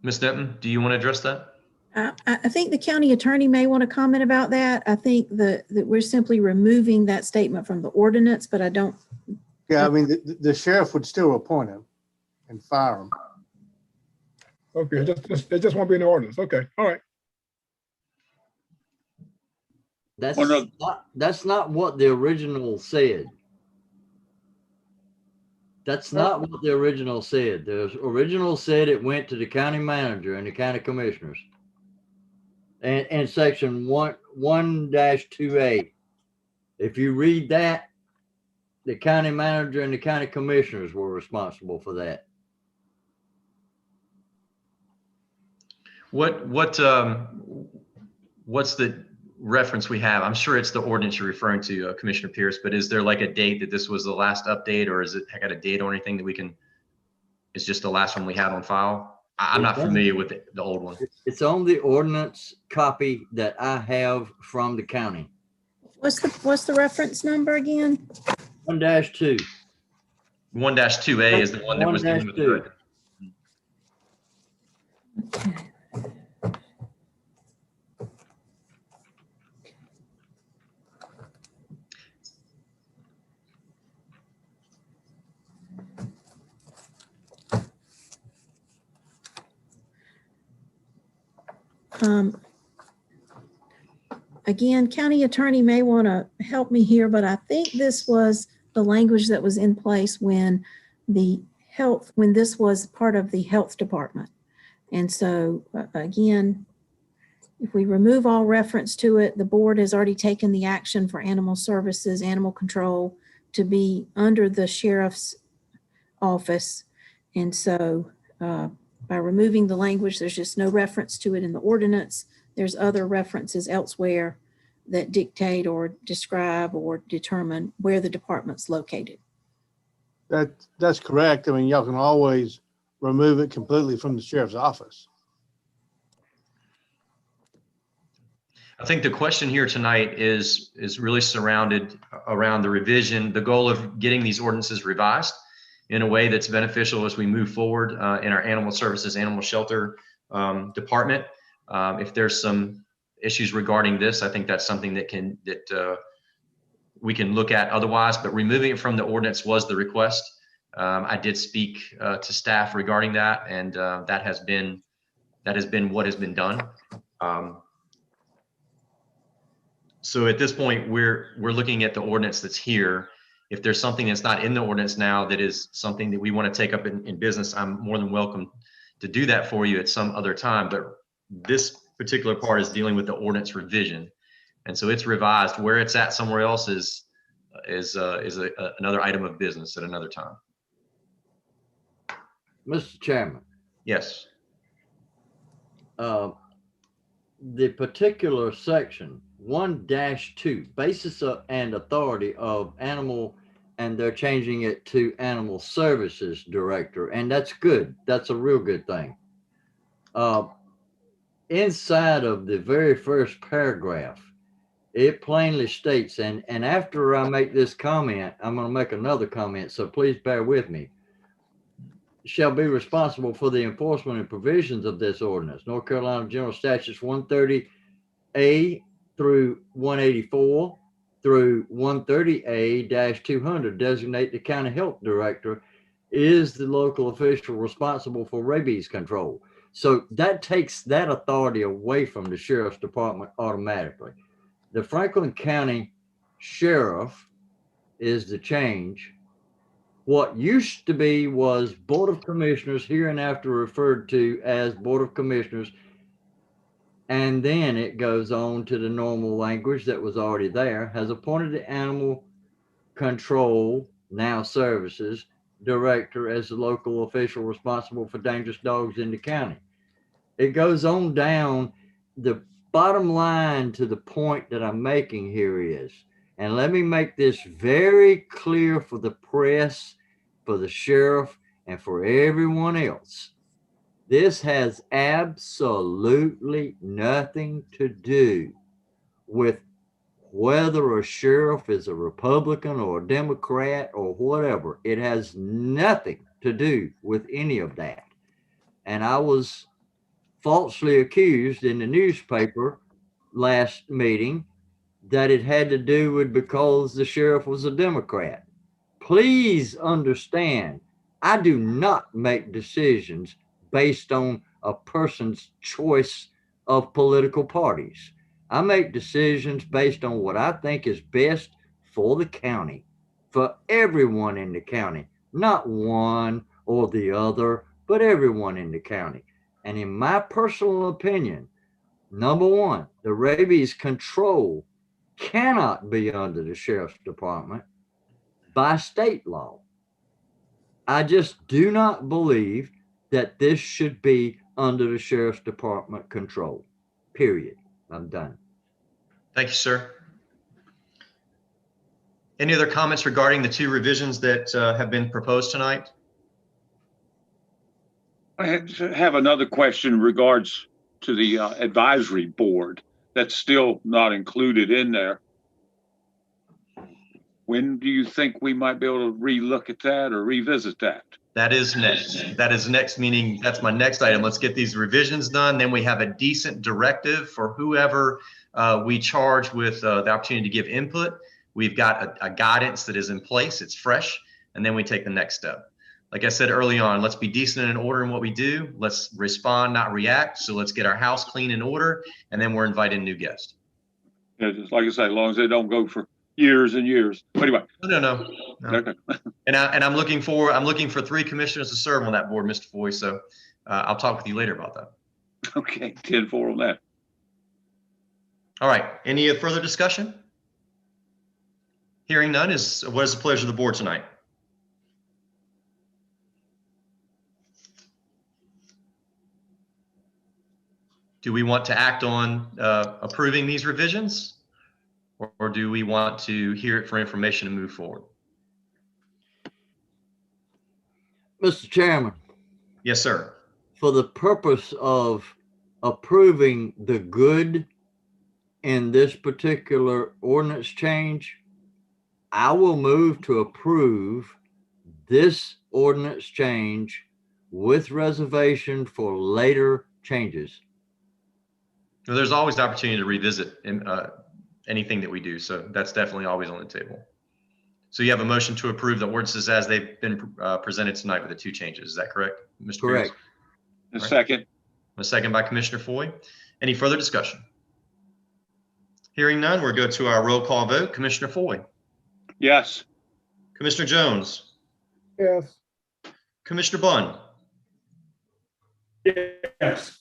Ms. Denton, do you want to address that? I think the county attorney may want to comment about that. I think that we're simply removing that statement from the ordinance, but I don't. Yeah, I mean, the sheriff would still appoint him and fire him. Okay, it just won't be in the ordinance. Okay, all right. That's not what the original said. That's not what the original said. The original said it went to the county manager and the county commissioners. And section 1-2A. If you read that, the county manager and the county commissioners were responsible for that. What's the reference we have? I'm sure it's the ordinance you're referring to, Commissioner Pierce, but is there like a date that this was the last update, or is it got a date or anything that we can, it's just the last one we have on file? I'm not familiar with the old one. It's on the ordinance copy that I have from the county. What's the reference number again? 1-2. 1-2A is the one that was given with the 1-2. record. Again, county attorney may want to help me here, but I think this was the language that was in place when this was part of the health department. And so again, if we remove all reference to it, the board has already taken the action for animal services, animal control to be under the sheriff's office. And so by removing the language, there's just no reference to it in the ordinance. There's other references elsewhere that dictate or describe or determine where the department's located. That's correct. I mean, y'all can always remove it completely from the sheriff's office. I think the question here tonight is really surrounded around the revision, the goal of getting these ordinances revised in a way that's beneficial as we move forward in our animal services, animal shelter department. If there's some issues regarding this, I think that's something that we can look at otherwise, but removing it from the ordinance was the request. I did speak to staff regarding that, and that has been what has been done. So at this point, we're looking at the ordinance that's here. If there's something that's not in the ordinance now that is something that we want to take up in business, I'm more than welcome to do that for you at some other time. But this particular part is dealing with the ordinance revision. And so it's revised. Where it's at somewhere else is another item of business at another time. Mr. Chairman, Yes. the particular section 1-2, basis and authority of animal, and they're changing it to animal services director. And that's good. That's a real good thing. Inside of the very first paragraph, it plainly states, and after I make this comment, I'm going to make another comment, so please bear with me, shall be responsible for the enforcement and provisions of this ordinance. North Carolina General Statutes 130A through 184 through 130A-200 designate the county health director is the local official responsible for rabies control. So that takes that authority away from the sheriff's department automatically. The Franklin County Sheriff is the change. What used to be was Board of Commissioners, hereinafter referred to as Board of Commissioners, and then it goes on to the normal language that was already there, has appointed the animal control, now services, director as the local official responsible for dangerous dogs in the county. It goes on down. The bottom line to the point that I'm making here is, and let me make this very clear for the press, for the sheriff, and for everyone else. This has absolutely nothing to do with whether a sheriff is a Republican or a Democrat or whatever. It has nothing to do with any of that. And I was falsely accused in the newspaper last meeting that it had to do with because the sheriff was a Democrat. Please understand, I do not make decisions based on a person's choice of political parties. I make decisions based on what I think is best for the county, for everyone in the county, not one or the other, but everyone in the county. And in my personal opinion, number one, the rabies control cannot be under the sheriff's department by state law. I just do not believe that this should be under the sheriff's department control, period. I'm done. Thank you, sir. Any other comments regarding the two revisions that have been proposed tonight? I have another question in regards to the advisory board that's still not included in there. When do you think we might be able to relook at that or revisit that? That is next. That is next, meaning that's my next item. Let's get these revisions done. Then we have a decent directive for whoever we charge with the opportunity to give input. We've got a guidance that is in place. It's fresh. And then we take the next step. Like I said early on, let's be decent and in order in what we do. Let's respond, not react. So let's get our house clean in order. And then we're inviting new guests. Yeah, just like I say, as long as they don't go for years and years. But anyway. No. Okay. And I'm looking for 3 commissioners to serve on that board, Mr. Foy. So I'll talk with you later about that. Okay, 10-4 on that. All right. Any further discussion? Hearing none, what is the pleasure of the board tonight? Do we want to act on approving these revisions? Or do we want to hear it for information and move forward? Mr. Chairman. Yes, sir. For the purpose of approving the good in this particular ordinance change, I will move to approve this ordinance change with reservation for later changes. Well, there's always the opportunity to revisit anything that we do. So that's definitely always on the table. So you have a motion to approve the ordinances as they've been presented tonight with the two changes. Is that correct, Mr. Pierce? Correct. A second. A second by Commissioner Foy. Any further discussion? Hearing none, we'll go to our roll call vote. Commissioner Foy, Yes. Commissioner Jones, Yes. Commissioner Bunn, Yes.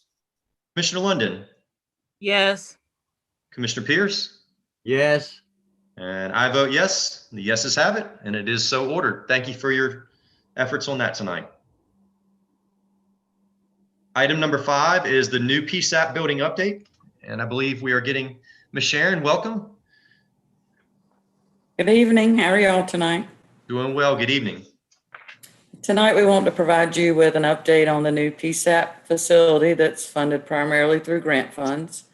Commissioner London, Yes. Commissioner Pierce, Yes. and I vote yes. The yeses have it, and it is so ordered. Thank you for your efforts on that tonight. Item number 5 is the new PSAP building update, and I believe we are getting Ms. Sharon. Welcome. Good evening. How are y'all tonight? Doing well. Good evening. Tonight, we want to provide you with an update on the new PSAP facility that's funded primarily through grant funds.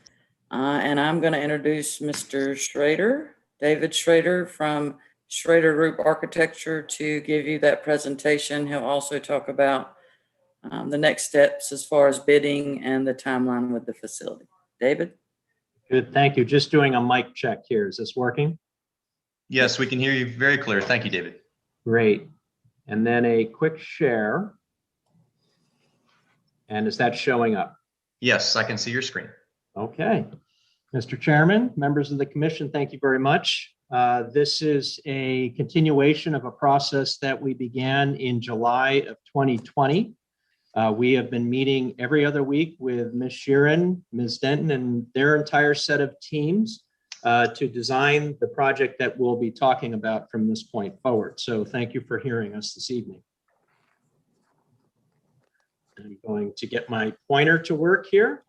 And I'm going to introduce Mr. Schrader, David Schrader from Schrader Group Architecture, to give you that presentation. He'll also talk about the next steps as far as bidding and the timeline with the facility. David? Good, thank you. Just doing a mic check here. Is this working? Yes, we can hear you very clear. Thank you, David. Great. And then a quick share. And is that showing up? Yes, I can see your screen. Okay. Mr. Chairman, members of the commission, thank you very much. This is a continuation of a process that we began in July of 2020. We have been meeting every other week with Ms. Sheeran, Ms. Denton, and their entire set of teams to design the project that we'll be talking about from this point forward. So thank you for hearing us this evening. I'm going to get my pointer to work here.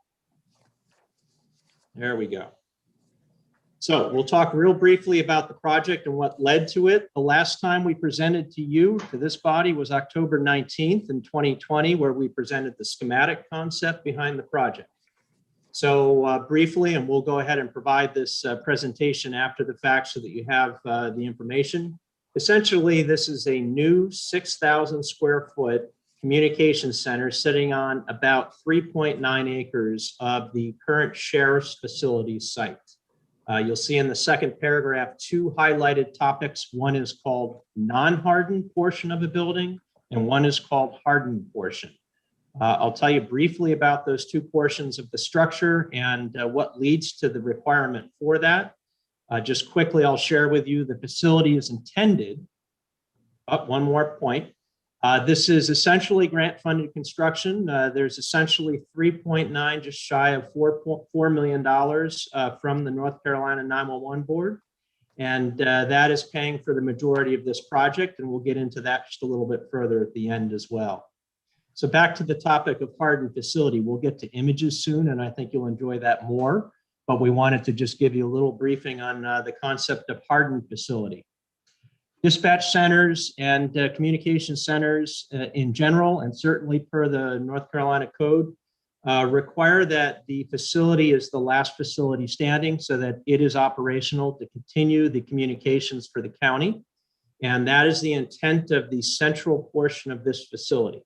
There we go. So we'll talk real briefly about the project and what led to it. The last time we presented to you, to this body, was October 19th in 2020, where we presented the schematic concept behind the project. So briefly, and we'll go ahead and provide this presentation after the fact so that you have the information. Essentially, this is a new 6,000 square foot communication center sitting on about 3.9 acres of the current sheriff's facility site. You'll see in the second paragraph 2 highlighted topics. One is called non-hardened portion of a building, and one is called hardened portion. I'll tell you briefly about those 2 portions of the structure and what leads to the requirement for that. Just quickly, I'll share with you the facility is intended. One more point. This is essentially grant-funded construction. There's essentially 3.9, just shy of $4 million from the North Carolina 911 Board. And that is paying for the majority of this project. And we'll get into that just a little bit further at the end as well. So back to the topic of hardened facility. We'll get to images soon, and I think you'll enjoy that more. But we wanted to just give you a little briefing on the concept of hardened facility. Dispatch centers and communication centers in general, and certainly per the North Carolina Code, require that the facility is the last facility standing so that it is operational to continue the communications for the county. And that is the intent of the central portion of this facility.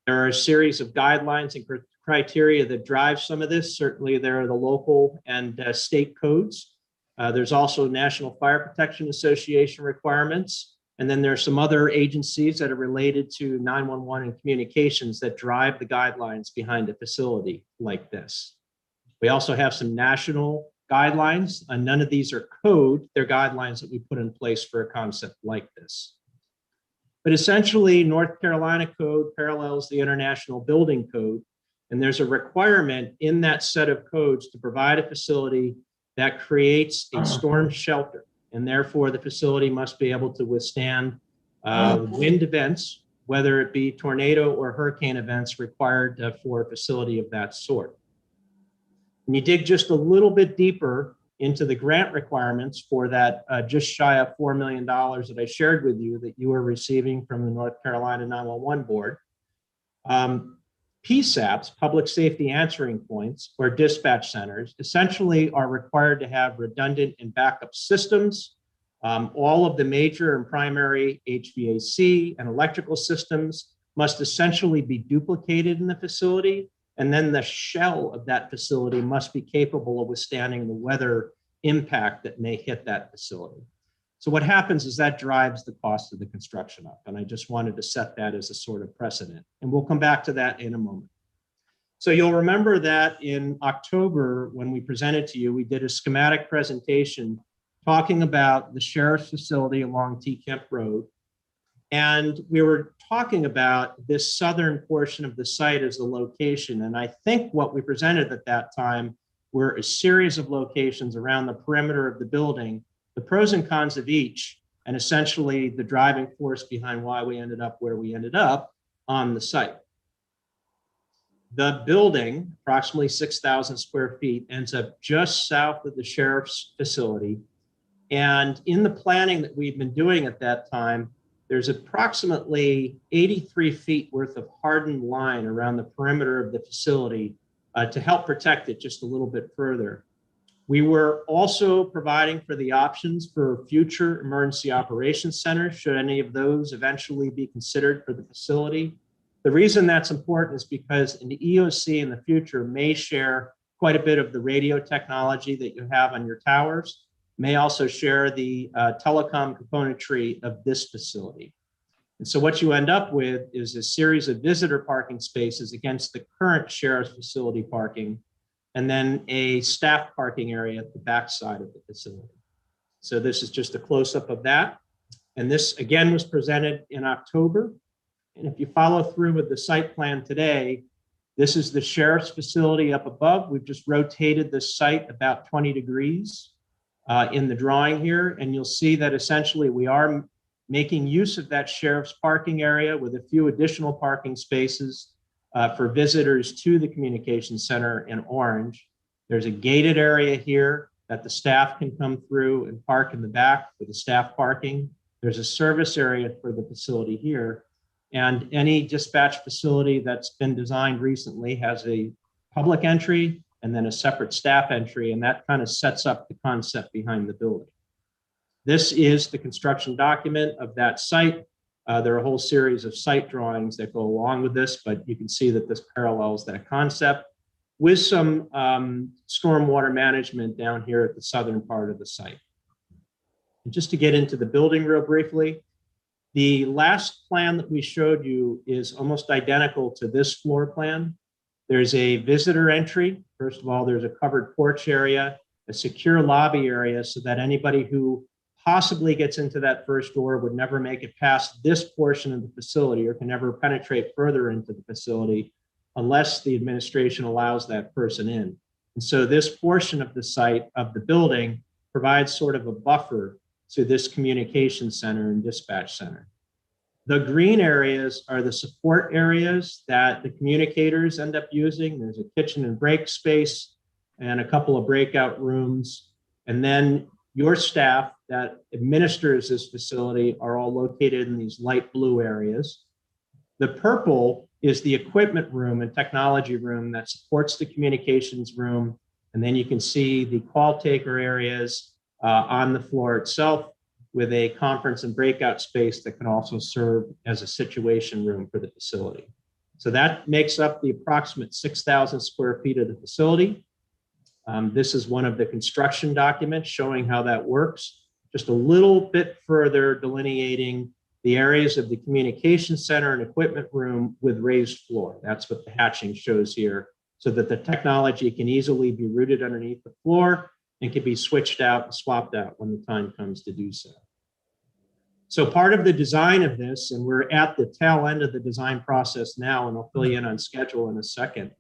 There are a series of guidelines and criteria that drive some of this. Certainly there are the local and state codes. There's also National Fire Protection Association requirements. And then there are some other agencies that are related to 911 and communications that drive the guidelines behind a facility like this. We also have some national guidelines, and none of these are code. They're guidelines that we put in place for a concept like this. But essentially, North Carolina Code parallels the International Building Code, and there's a requirement in that set of codes to provide a facility that creates a storm shelter, and therefore the facility must be able to withstand wind events, whether it be tornado or hurricane events required for a facility of that sort. When you dig just a little bit deeper into the grant requirements for that just shy of $4 million that I shared with you that you are receiving from the North Carolina 911 Board, PSAPs, public safety answering points, or dispatch centers, essentially are required to have redundant and backup systems. All of the major and primary HVAC and electrical systems must essentially be duplicated in the facility, and then the shell of that facility must be capable of withstanding the weather impact that may hit that facility. So what happens is that drives the cost of the construction up. And I just wanted to set that as a sort of precedent. And we'll come back to that in a moment. So you'll remember that in October, when we presented to you, we did a schematic presentation talking about the sheriff's facility along T Kemp Road. And we were talking about this southern portion of the site as the location. And I think what we presented at that time were a series of locations around the perimeter of the building, the pros and cons of each, and essentially the driving force behind why we ended up where we ended up on the site. The building, approximately 6,000 square feet, ends up just south of the sheriff's facility. And in the planning that we've been doing at that time, there's approximately 83 feet worth of hardened line around the perimeter of the facility to help protect it just a little bit further. We were also providing for the options for future emergency operations centers, should any of those eventually be considered for the facility. The reason that's important is because an EOC in the future may share quite a bit of the radio technology that you have on your towers, may also share the telecom componentry of this facility. And so what you end up with is a series of visitor parking spaces against the current sheriff's facility parking, and then a staff parking area at the backside of the facility. So this is just a close-up of that. And this again was presented in October. And if you follow through with the site plan today, this is the sheriff's facility up above. We've just rotated the site about 20 degrees in the drawing here. And you'll see that essentially we are making use of that sheriff's parking area with a few additional parking spaces for visitors to the communications center in orange. There's a gated area here that the staff can come through and park in the back for the staff parking. There's a service area for the facility here. And any dispatch facility that's been designed recently has a public entry and then a separate staff entry, and that kind of sets up the concept behind the building. This is the construction document of that site. There are a whole series of site drawings that go along with this, but you can see that this parallels that concept with some stormwater management down here at the southern part of the site. And just to get into the building real briefly, the last plan that we showed you is almost identical to this floor plan. There's a visitor entry. First of all, there's a covered porch area, a secure lobby area so that anybody who possibly gets into that first door would never make it past this portion of the facility or can never penetrate further into the facility unless the administration allows that person in. And so this portion of the site of the building provides sort of a buffer to this communication center and dispatch center. The green areas are the support areas that the communicators end up using. There's a kitchen and break space and a couple of breakout rooms. And then your staff that administers this facility are all located in these light blue areas. The purple is the equipment room and technology room that supports the communications room. And then you can see the call taker areas on the floor itself with a conference and breakout space that can also serve as a situation room for the facility. So that makes up the approximate 6,000 square feet of the facility. This is one of the construction documents showing how that works. Just a little bit further delineating the areas of the communication center and equipment room with raised floor. That's what the hatching shows here, so that the technology can easily be routed underneath the floor and can be switched out and swapped out when the time comes to do so. So part of the design of this, and we're at the tail end of the design process now, and I'll fill you in on schedule in a second,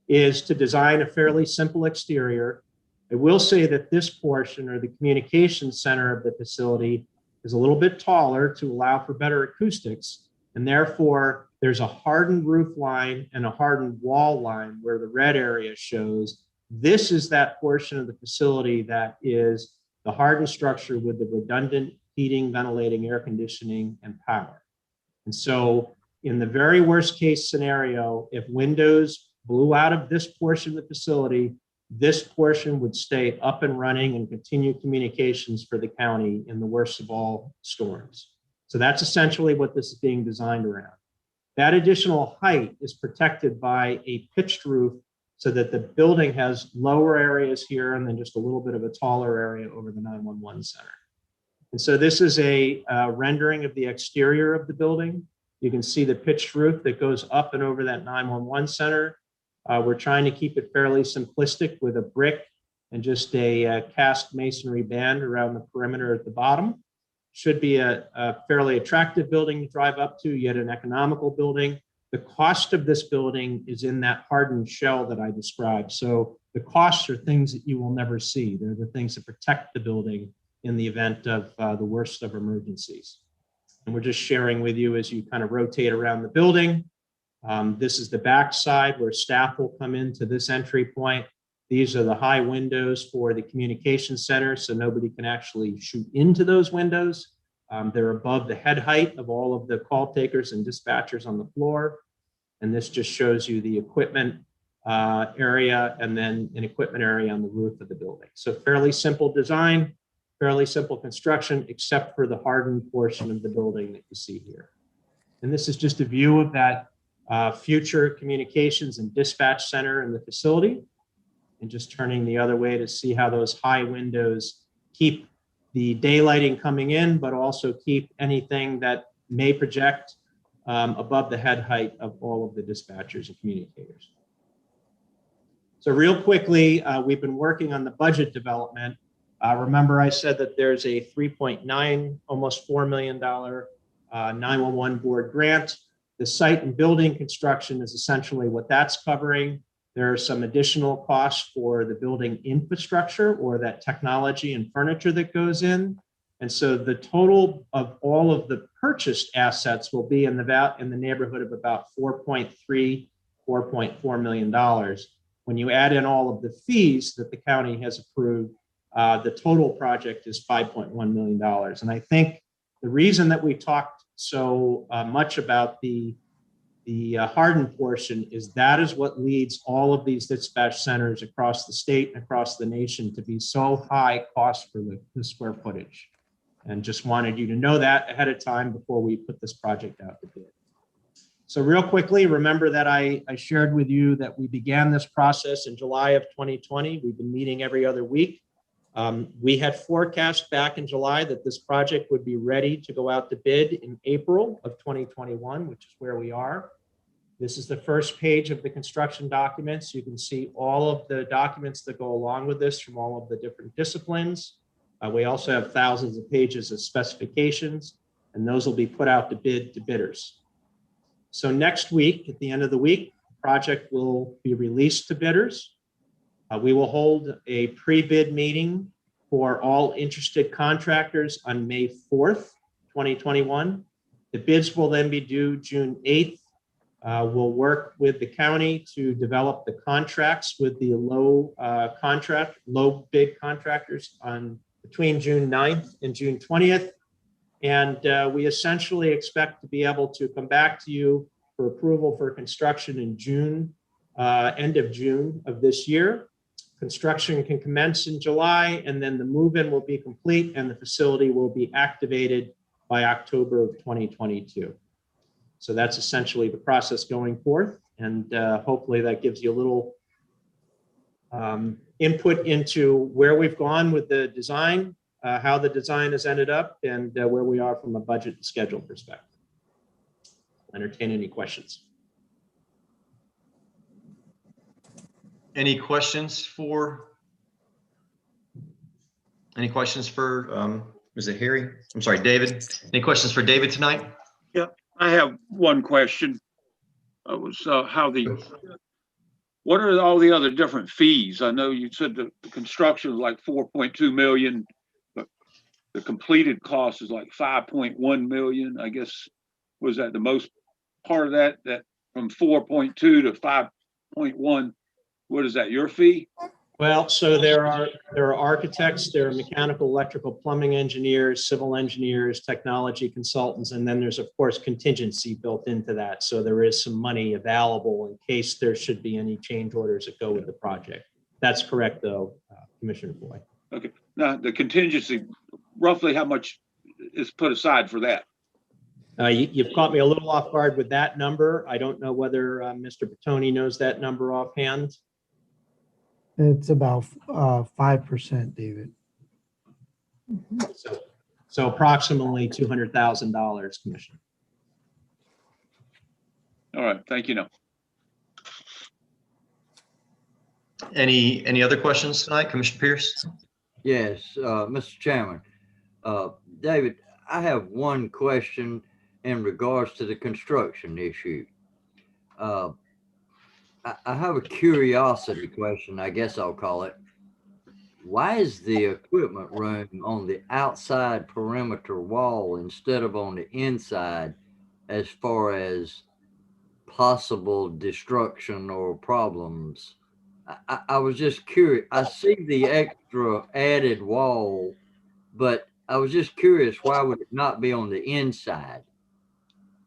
is to design a fairly simple exterior. I will say that this portion, or the communication center of the facility, is a little bit taller to allow for better acoustics, and therefore there's a hardened roof line and a hardened wall line where the red area shows. This is that portion of the facility that is the hardened structure with the redundant heating, ventilating, air conditioning, and power. And so in the very worst case scenario, if windows blew out of this portion of the facility, this portion would stay up and running and continue communications for the county in the worst of all storms. So that's essentially what this is being designed around. That additional height is protected by a pitched roof so that the building has lower areas here and then just a little bit of a taller area over the 911 center. And so this is a rendering of the exterior of the building. You can see the pitched roof that goes up and over that 911 center. We're trying to keep it fairly simplistic with a brick and just a cast masonry band around the perimeter at the bottom. Should be a fairly attractive building to drive up to, yet an economical building. The cost of this building is in that hardened shell that I described. So the costs are things that you will never see. They're the things that protect the building in the event of the worst of emergencies. And we're just sharing with you as you kind of rotate around the building. This is the back side where staff will come into this entry point. These are the high windows for the communication center, so nobody can actually shoot into those windows. They're above the head height of all of the call takers and dispatchers on the floor. And this just shows you the equipment area and then an equipment area on the roof of the building. So fairly simple design, fairly simple construction, except for the hardened portion of the building that you see here. And this is just a view of that future communications and dispatch center in the facility. And just turning the other way to see how those high windows keep the daylighting coming in, but also keep anything that may project above the head height of all of the dispatchers and communicators. So real quickly, we've been working on the budget development. Remember I said that there's a $3.9, almost $4 million 911 board grant. The site and building construction is essentially what that's covering. There are some additional costs for the building infrastructure or that technology and furniture that goes in. And so the total of all of the purchased assets will be in the neighborhood of about $4.4 million. When you add in all of the fees that the county has approved, the total project is $5.1 million. And I think the reason that we talked so much about the hardened portion is that is what leads all of these dispatch centers across the state and across the nation to be so high cost for the square footage. And just wanted you to know that ahead of time before we put this project out to bid. So real quickly, remember that I shared with you that we began this process in July of 2020. We've been meeting every other week. We had forecast back in July that this project would be ready to go out to bid in April of 2021, which is where we are. This is the first page of the construction documents. You can see all of the documents that go along with this from all of the different disciplines. We also have thousands of pages of specifications, and those will be put out to bid to bidders. So next week, at the end of the week, the project will be released to bidders. We will hold a pre-bid meeting for all interested contractors on May 4th, 2021. The bids will then be due June 8th. We'll work with the county to develop the contracts with the low bid contractors on between June 9th and June 20th. And we essentially expect to be able to come back to you for approval for construction in June, end of June of this year. Construction can commence in July, and then the move-in will be complete and the facility will be activated by October of 2022. So that's essentially the process going forth. And hopefully that gives you a little input into where we've gone with the design, how the design has ended up, and where we are from a budget and schedule perspective. Entertain any questions. Any questions for is it Harry? I'm sorry, David. Any questions for David tonight? Yeah, I have one question. What are all the other different fees? I know you said the construction is like 4.2 million, but the completed cost is like 5.1 million. I guess, was that the most part of that from 4.2 to 5.1? What is that, your fee? Well, so there are architects, there are mechanical, electrical, plumbing engineers, civil engineers, technology consultants, and then there's of course contingency built into that. So there is some money available in case there should be any change orders that go with the project. That's correct, though, Commissioner Foy. Okay. Now the contingency, roughly how much is put aside for that? You've caught me a little off guard with that number. I don't know whether Mr. Bertoni knows that number offhand. It's about 5%, David. So approximately $200,000, Commissioner. All right, thank you. No. Any other questions tonight, Commissioner Pierce? Yes, Mr. Chairman. David, I have one question in regards to the construction issue. I have a curiosity question, I guess I'll call it. Why is the equipment room on the outside perimeter wall instead of on the inside as far as possible destruction or problems? I was just curious. I see the extra added wall, but I was just curious, why would it not be on the inside?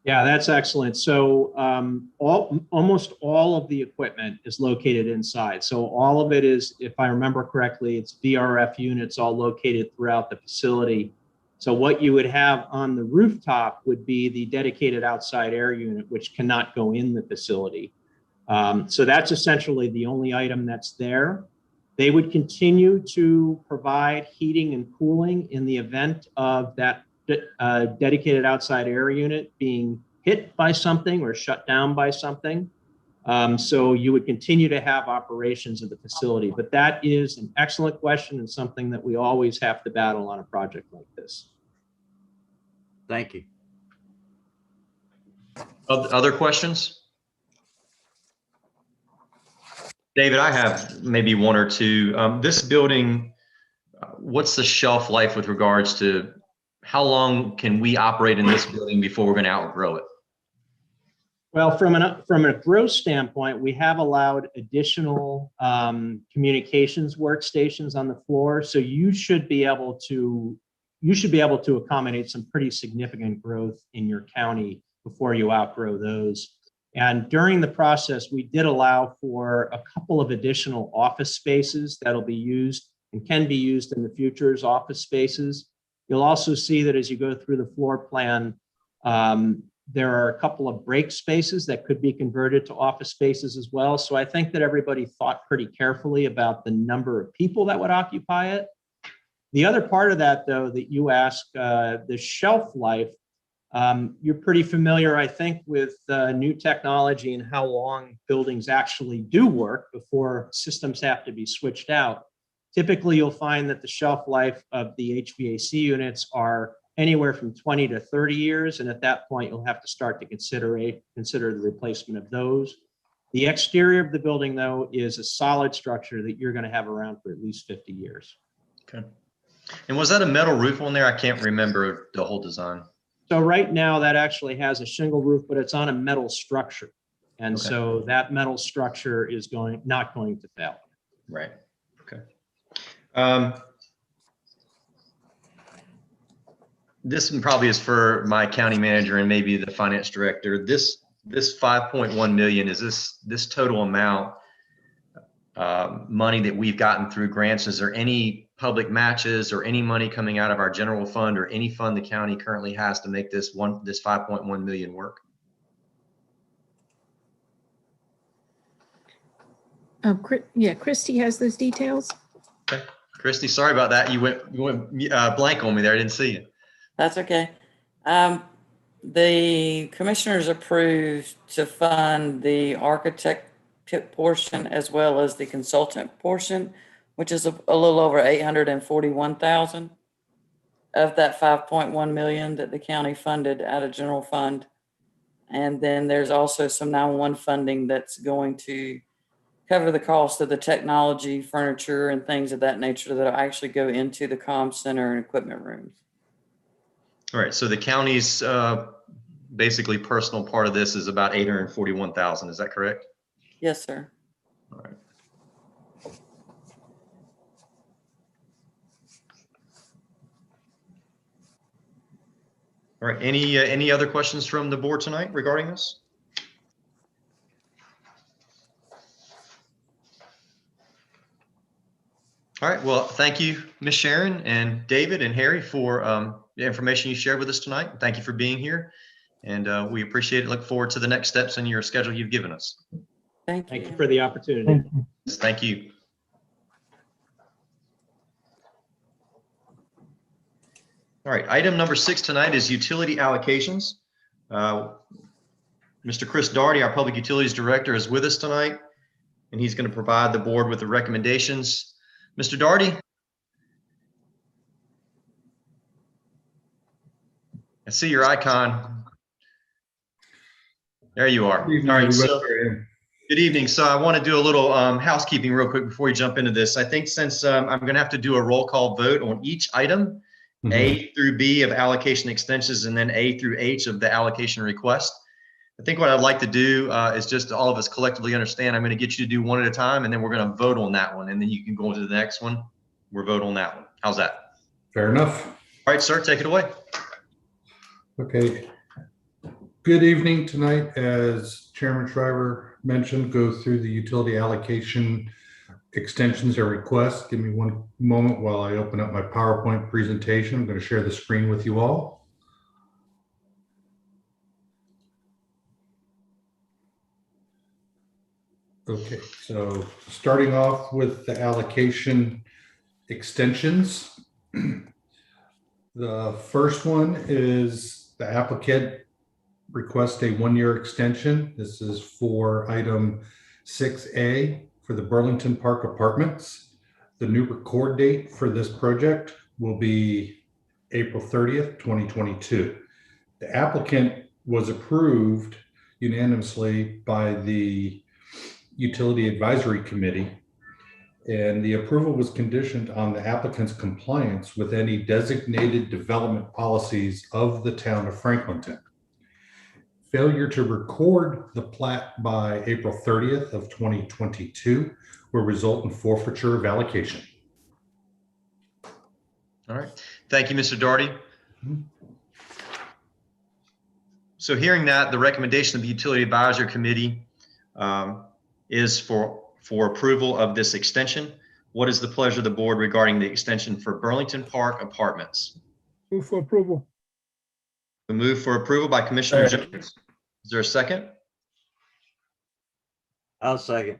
Yeah, that's excellent. So almost all of the equipment is located inside. So all of it is, if I remember correctly, it's VRF units all located throughout the facility. So what you would have on the rooftop would be the dedicated outside air unit, which cannot go in the facility. So that's essentially the only item that's there. They would continue to provide heating and cooling in the event of that dedicated outside air unit being hit by something or shut down by something. So you would continue to have operations of the facility. But that is an excellent question and something that we always have to battle on a project like this. Thank you. Other questions? David, I have maybe one or two. This building, what's the shelf life with regards to how long can we operate in this building before we're going to outgrow it? Well, from a growth standpoint, we have allowed additional communications workstations on the floor. So you should be able to accommodate some pretty significant growth in your county before you outgrow those. And during the process, we did allow for a couple of additional office spaces that'll be used and can be used in the future as office spaces. You'll also see that as you go through the floor plan, there are a couple of break spaces that could be converted to office spaces as well. So I think that everybody thought pretty carefully about the number of people that would occupy it. The other part of that, though, that you asked, the shelf life, you're pretty familiar, I think, with new technology and how long buildings actually do work before systems have to be switched out. Typically, you'll find that the shelf life of the HVAC units are anywhere from 20 to 30 years. And at that point, you'll have to start to consider the replacement of those. The exterior of the building, though, is a solid structure that you're going to have around for at least 50 years. Okay. And was that a metal roof on there? I can't remember the whole design. So right now that actually has a shingle roof, but it's on a metal structure. And Okay. so that metal structure is not going to fail. Right. Okay. This one probably is for my county manager and maybe the finance director. This 5.1 million, is this total amount money that we've gotten through grants? Is there any public matches or any money coming out of our general fund or any fund the county currently has to make this 5.1 million work? Yeah, Christy has those details. Okay. Christy, sorry about that. You went blank on me there. I didn't see you. That's okay. The commissioners approved to fund the architect portion as well as the consultant portion, which is a little over 841,000 of that 5.1 million that the county funded out of general fund. And then there's also some 911 funding that's going to cover the cost of the technology, furniture, and things of that nature that actually go into the comm center and equipment rooms. All right. So the county's basically personal part of this is about 841,000. Is that correct? Yes, sir. All right. All right. Any other questions from the board tonight regarding this? All right. Well, thank you, Ms. Sharon and David and Harry for the information you shared with us tonight. Thank you for being here. And we appreciate it. Look forward to the next steps in your schedule you've given us. Thank you for the opportunity. Thank you. All right, item number 6 tonight is utility allocations. Mr. Chris Daugherty, our Public Utilities Director, is with us tonight, and he's going to provide the board with the recommendations. Mr. Daugherty? I see your icon. There you are. All right, so good evening. So I want to do a little housekeeping real quick before we jump into this. I think since I'm going to have to do a roll call vote on each item, A through B of allocation extensions, and then A through H of the allocation request. I think what I'd like to do is just all of us collectively understand, I'm going to get you to do one at a time, and then we're going to vote on that one. And then you can go into the next one. We'll vote on that one. How's that? Fair enough. All right, sir, take it away. Okay. Good evening tonight. As Chairman Shriver mentioned, go through the utility allocation extensions or requests. Give me one moment while I open up my PowerPoint presentation. I'm going to share the screen with you all. Okay, so starting off with the allocation extensions. The first one is the applicant request a 1-year extension. This is for item 6A for the Burlington Park Apartments. The new record date for this project will be April 30th, 2022. The applicant was approved unanimously by the Utility Advisory Committee, and the approval was conditioned on the applicant's compliance with any designated development policies of the town of Franklinton. Failure to record the plat by April 30th of 2022 will result in forfeiture of allocation. All right. Thank you, Mr. Daugherty. So hearing that, the recommendation of the Utility Advisory Committee is for approval of this extension. What is the pleasure of the board regarding the extension for Burlington Park Apartments? Move for approval. The move for approval by Commissioner Jones. Is there a second? I'll second.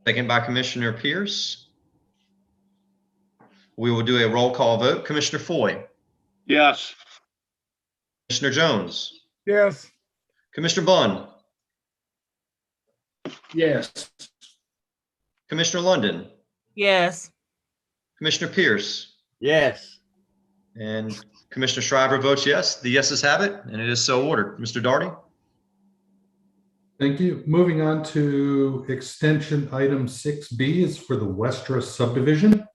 Second by Commissioner Pierce. We will do a roll call vote. Commissioner Foy, Yes. Commissioner Jones, Yes. Commissioner Bunn, Yes. Commissioner London, Yes. Commissioner Pierce, Yes. and Commissioner Shriver votes yes. The yeses have it, and it is so ordered. Mr. Daugherty? Thank you. Moving on to extension item 6B is for the Westra subdivision.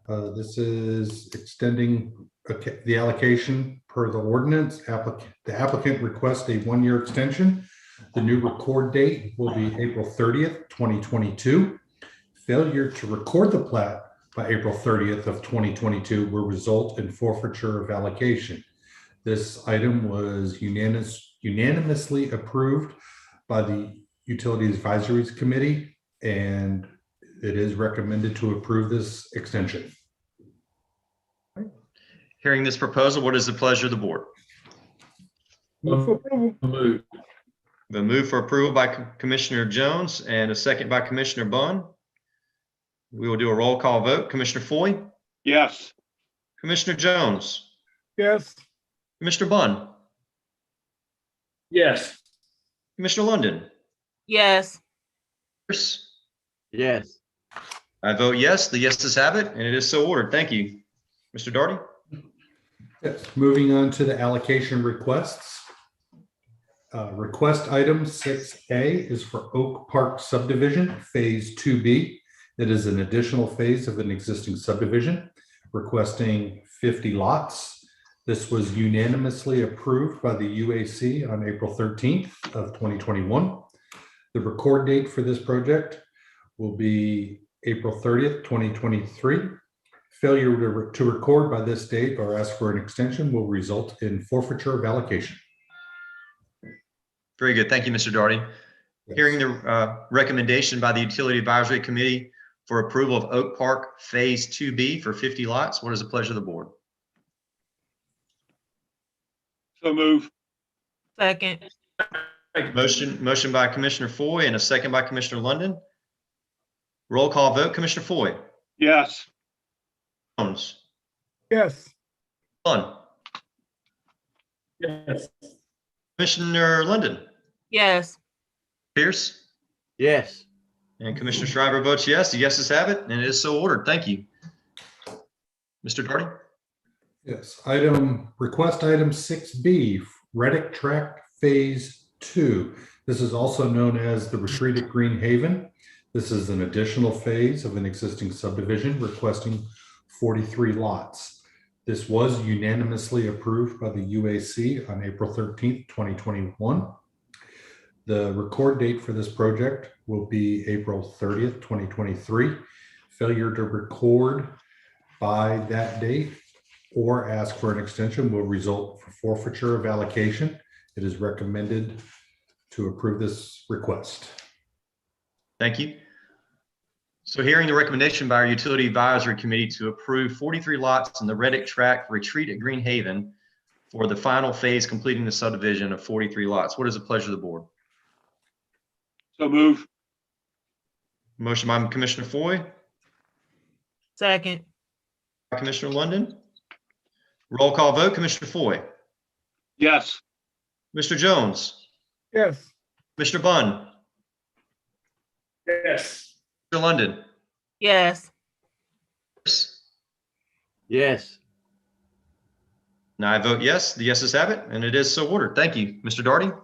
This is extending the allocation per the ordinance. The applicant requests a 1-year extension. The new record date will be April 30th, 2022. Failure to record the plat by April 30th of 2022 will result in forfeiture of allocation. This item was unanimously approved by the Utilities Advisory Committee, and it is recommended to approve this extension. Hearing this proposal, what is the pleasure of the board? Move for approval. The move for approval by Commissioner Jones and a second by Commissioner Bunn. We will do a roll call vote. Commissioner Foy, Yes. Commissioner Jones, Yes. Commissioner Bunn, Yes. Commissioner London. Yes. Pierce? Yes. I vote yes. The yeses have it, and it is so ordered. Thank you. Mr. Daugherty? Yes. Moving on to the allocation requests. Request item 6A is for Oak Park subdivision, phase 2B. It is an additional phase of an existing subdivision, requesting 50 lots. This was unanimously approved by the UAC on April 13th of 2021. The record date for this project will be April 30th, 2023. Failure to record by this date or ask for an extension will result in forfeiture of allocation. Very good. Thank you, Mr. Daugherty. Yes. Hearing the recommendation by the Utility Advisory Committee for approval of Oak Park Phase 2B for 50 lots, what is the pleasure of the board? So move. Second. Motion by Commissioner Foy and a second by Commissioner London. Roll call vote. Commissioner Foy, Yes. Jones, Yes. Bunn, Yes. Commissioner London, Yes. Pierce, Yes. and Commissioner Shriver votes yes. The yeses have it, and it is so ordered. Thank you. Mr. Darty? Yes, request item 6B, Reddick Tract Phase 2. This is also known as the Retreat at Green Haven. This is an additional phase of an existing subdivision requesting 43 lots. This was unanimously approved by the UAC on April 13th, 2021. The record date for this project will be April 30th, 2023. Failure to record by that date or ask for an extension will result in forfeiture of allocation. It is recommended to approve this request. Thank you. So hearing the recommendation by our Utility Advisory Committee to approve 43 lots in the Reddick Tract Retreat at Green Haven for the final phase completing the subdivision of 43 lots, what is the pleasure of the board? So move. Motion by Commissioner Foy, Second. by Commissioner London. Roll call vote, Commissioner Foy, Yes. Mr. Jones, Yes. Commissioner Bunn, Yes. Mr. London, Yes. Yes. Now I vote yes. The yeses have it, and it is so ordered. Thank you. Mr. Darty?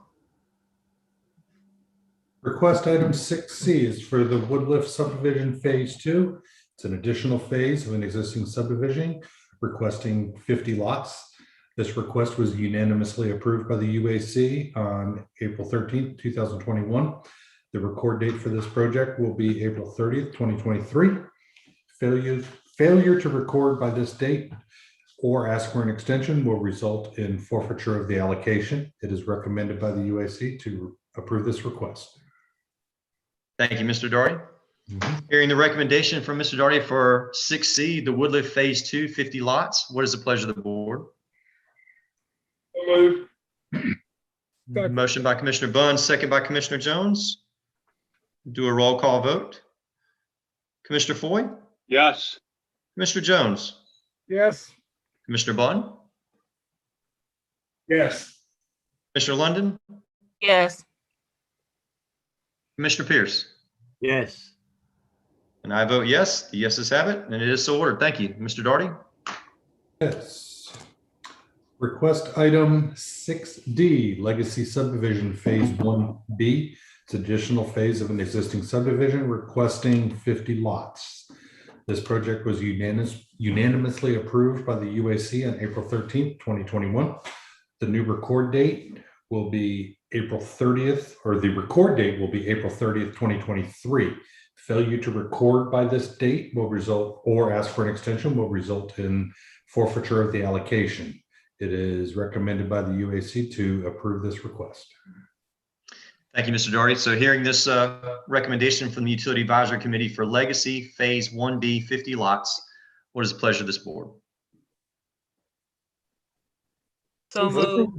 Request item 6C is for the Woodlift subdivision phase 2. It's an additional phase of an existing subdivision requesting 50 lots. This request was unanimously approved by the UAC on April 13th, 2021. The record date for this project will be April 30th, 2023. Failure to record by this date or ask for an extension will result in forfeiture of the allocation. It is recommended by the UAC to approve this request. Thank you, Mr. Darty. Hearing the recommendation from Mr. Darty for 6C, the Woodlift Phase 2, 50 lots, what is the pleasure of the board? Move. Motion by Commissioner Bunn, second by Commissioner Jones. Do a roll call vote. Commissioner Foy, Yes. Commissioner Jones, Yes. Commissioner Bunn, Yes. Commissioner London, Yes. Commissioner Pierce. Yes. And I vote yes. The yeses have it, and it is so ordered. Thank you. Mr. Darty? Yes. Request item 6D, Legacy Subdivision Phase 1B. It's additional phase of an existing subdivision requesting 50 lots. This project was unanimously approved by the UAC on April 13th, 2021. The new record date will be April 30th, or the record date will be April 30th, 2023. Failure to record by this date will result, or ask for an extension will result in forfeiture of the allocation. It is recommended by the UAC to approve this request. Thank you, Mr. Darty. So hearing this recommendation from the Utility Advisory Committee for Legacy Phase 1B, 50 lots, what is the pleasure of this board? So moved.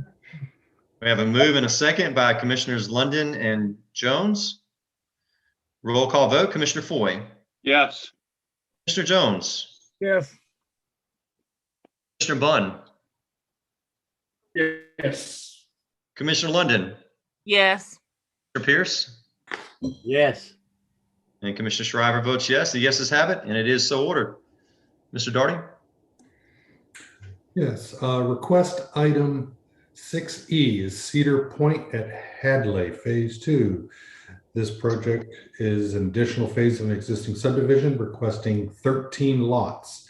We have a move and a second by Commissioners London and Jones. Roll call vote, Commissioner Foy, Yes. Mr. Jones, Yes. Commissioner Bunn, Yes. Commissioner London, Yes. Mr. Pierce, Yes. and Commissioner Shriver votes yes. The yeses have it, and it is so ordered. Mr. Darty? Yes, request item 6E is Cedar Point at Hadley, Phase 2. This project is an additional phase of an existing subdivision requesting 13 lots.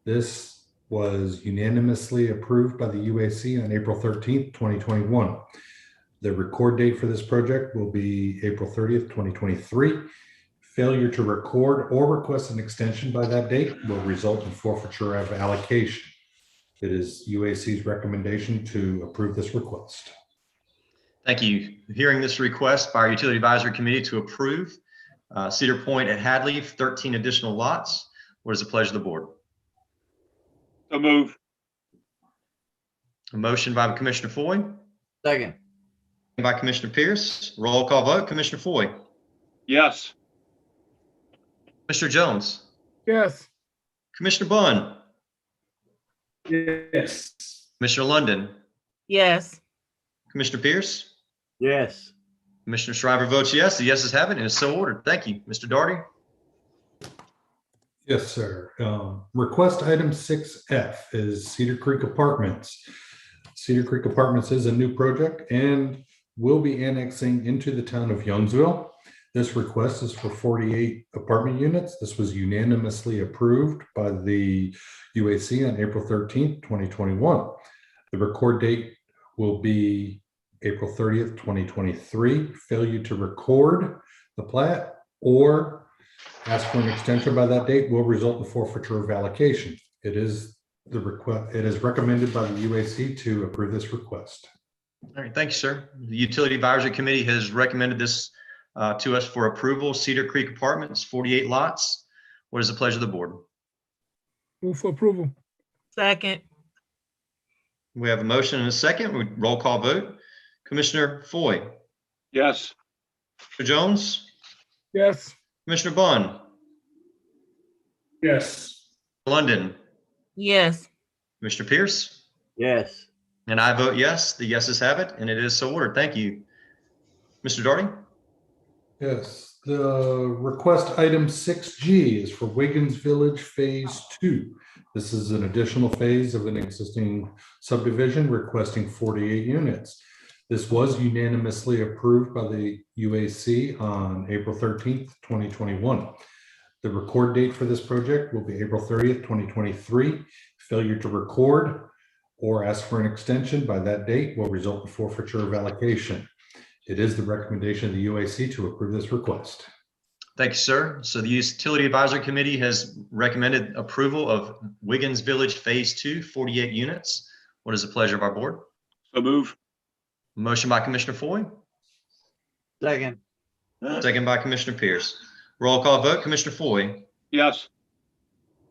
This was unanimously approved by the UAC on April 13th, 2021. The record date for this project will be April 30th, 2023. Failure to record or request an extension by that date will result in forfeiture of allocation. It is UAC's recommendation to approve this request. Thank you. Hearing this request by our Utility Advisory Committee to approve Cedar Point at Hadley, 13 additional lots, what is the pleasure of the board? So move. A motion by Commissioner Foy, Second. by Commissioner Pierce. Roll call vote, Commissioner Foy, Yes. Mr. Jones, Yes. Commissioner Bunn, Yes. Commissioner London, Yes. Commissioner Pierce, Yes. Commissioner Shriver votes yes. The yeses have it, and it's so ordered. Thank you. Mr. Daugherty? Yes, sir. Request item 6F is Cedar Creek Apartments. Cedar Creek Apartments is a new project and will be annexing into the town of Youngsville. This request is for 48 apartment units. This was unanimously approved by the UAC on April 13th, 2021. The record date will be April 30th, 2023. Failure to record the plat or ask for an extension by that date will result in forfeiture of allocation. It is recommended by the UAC to approve this request. All right, thank you, sir. The Utility Advisory Committee has recommended this to us for approval. Cedar Creek Apartments, 48 lots. What is the pleasure of the board? Move for approval. Second. We have a motion and a second. We roll call vote. Commissioner Foy, Yes. Mr. Jones, Yes. Commissioner Bunn, Yes. London, Yes. Commissioner Pierce, Yes. and I vote yes. The yeses have it, and it is so ordered. Thank you. Mr. Daugherty? Yes, the request item 6G is for Wiggins Village Phase 2. This is an additional phase of an existing subdivision requesting 48 units. This was unanimously approved by the UAC on April 13th, 2021. The record date for this project will be April 30th, 2023. Failure to record or ask for an extension by that date will result in forfeiture of allocation. It is the recommendation of the UAC to approve this request. Thank you, sir. So the Utility Advisory Committee has recommended approval of Wiggins Village Phase 2, 48 units. What is the pleasure of our board? So move. Motion by Commissioner Foy, Second. second by Commissioner Pierce. Roll call vote. Commissioner Foy, Yes.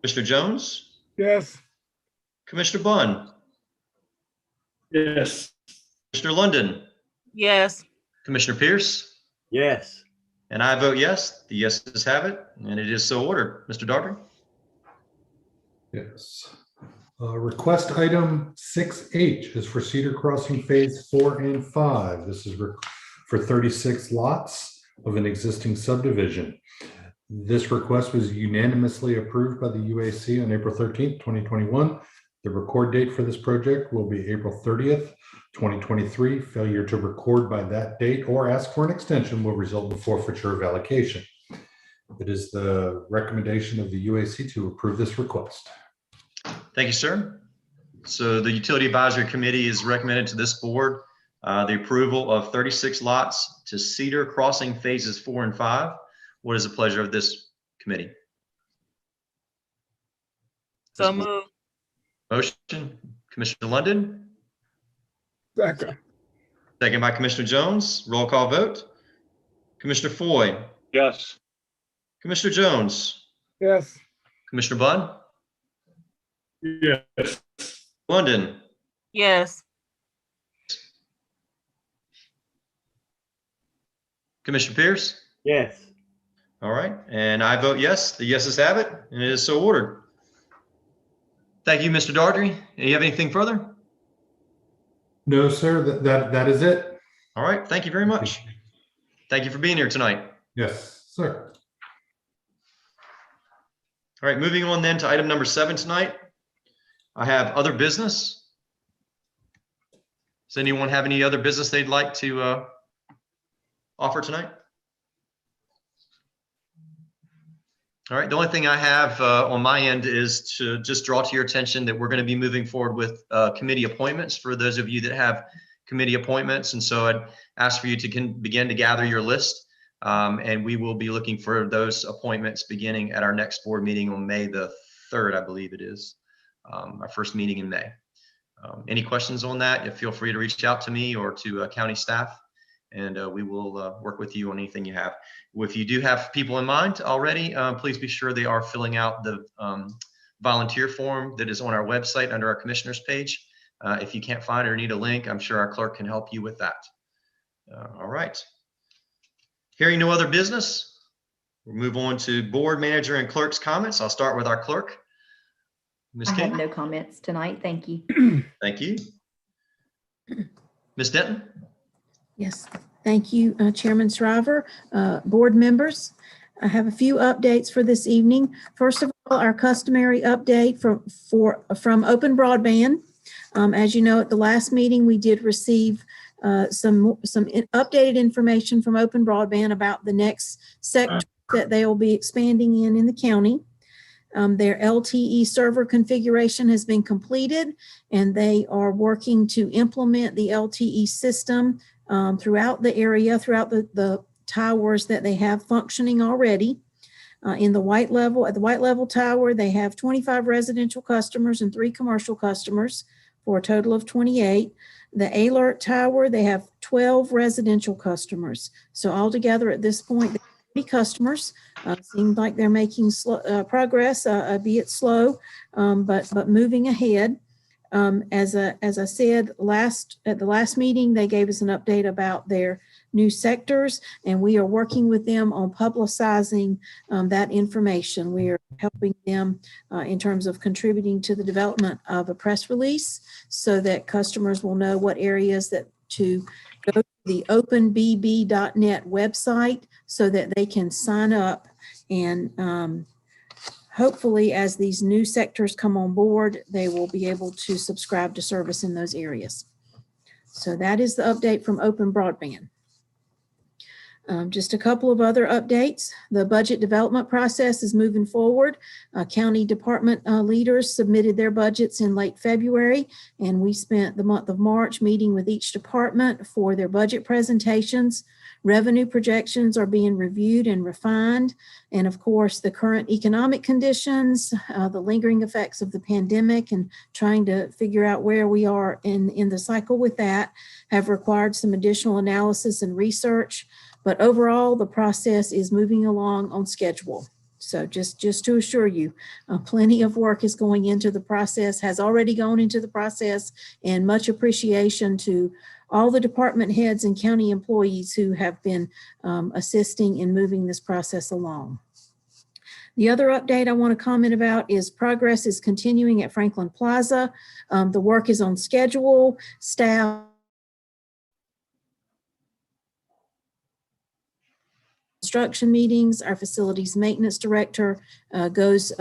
Mr. Jones, Yes. Commissioner Bunn, Yes. Mr. London, Yes. Commissioner Pierce, Yes. and I vote yes. The yeses have it, and it is so ordered. Mr. Daugherty? Yes. Request item 6H is for Cedar Crossing Phase 4 and 5. This is for 36 lots of an existing subdivision. This request was unanimously approved by the UAC on April 13th, 2021. The record date for this project will be April 30th, 2023. Failure to record by that date or ask for an extension will result in forfeiture of allocation. It is the recommendation of the UAC to approve this request. Thank you, sir. So the Utility Advisory Committee is recommended to this board the approval of 36 lots to Cedar Crossing Phases 4 and 5. What is the pleasure of this committee? So move. Motion, Commissioner London, Second. second by Commissioner Jones. Roll call vote. Commissioner Foy, Yes. Commissioner Jones, Yes. Commissioner Bunn, Yes. London, Yes. Commissioner Pierce. Yes. All right, and I vote yes. The yeses have it, and it is so ordered. Thank you, Mr. Daugherty. Do you have anything further? No, sir, that is it. All right, thank you very much. Thank you for being here tonight. Yes, sir. All right, moving on then to item number 7 tonight. I have other business. Does anyone have any other business they'd like to offer tonight? All right, the only thing I have on my end is to just draw to your attention that we're going to be moving forward with committee appointments for those of you that have committee appointments. And so I'd ask for you to begin to gather your list. And we will be looking for those appointments beginning at our next board meeting on May the 3rd, I believe it is, our first meeting in May. Any questions on that? Feel free to reach out to me or to county staff, and we will work with you on anything you have. If you do have people in mind already, please be sure they are filling out the volunteer form that is on our website under our commissioners page. If you can't find it or need a link, I'm sure our clerk can help you with that. All right. Hearing no other business, we'll move on to board manager and clerk's comments. I'll start with our clerk. Ms. I have King? no comments tonight. Thank you. Thank you. Ms. Denton? Yes, thank you, Chairman Shriver, board members. I have a few updates for this evening. First of all, our customary update from Open Broadband. As you know, at the last meeting, we did receive some updated information from Open Broadband about the next sector that they will be expanding in the county. Their LTE server configuration has been completed, and they are working to implement the LTE system throughout the area, throughout the towers that they have functioning already. At the White Level Tower, they have 25 residential customers and 3 commercial customers for a total of 28. The Alert Tower, they have 12 residential customers. So altogether at this point, 30 customers. Seems like they're making progress, albeit slow, but moving ahead. As I said at the last meeting, they gave us an update about their new sectors, and we are working with them on publicizing that information. We are helping them in terms of contributing to the development of a press release so that customers will know what areas to go to the openbb.net website so that they can sign up, and hopefully as these new sectors come on board, they will be able to subscribe to service in those areas. So that is the update from Open Broadband. Just a couple of other updates. The budget development process is moving forward. County department leaders submitted their budgets in late February, and we spent the month of March meeting with each department for their budget presentations. Revenue projections are being reviewed and refined. And of course, the current economic conditions, the lingering effects of the pandemic, and trying to figure out where we are in the cycle with that have required some additional analysis and research. But overall, the process is moving along on schedule. So just to assure you, plenty of work is going into the process, has already gone into the process, and much appreciation to all the department heads and county employees who have been assisting in moving this process along. The other update I want to comment about is progress is continuing at Franklin Plaza. The work is on schedule. Staff construction meetings. Our facilities maintenance director visits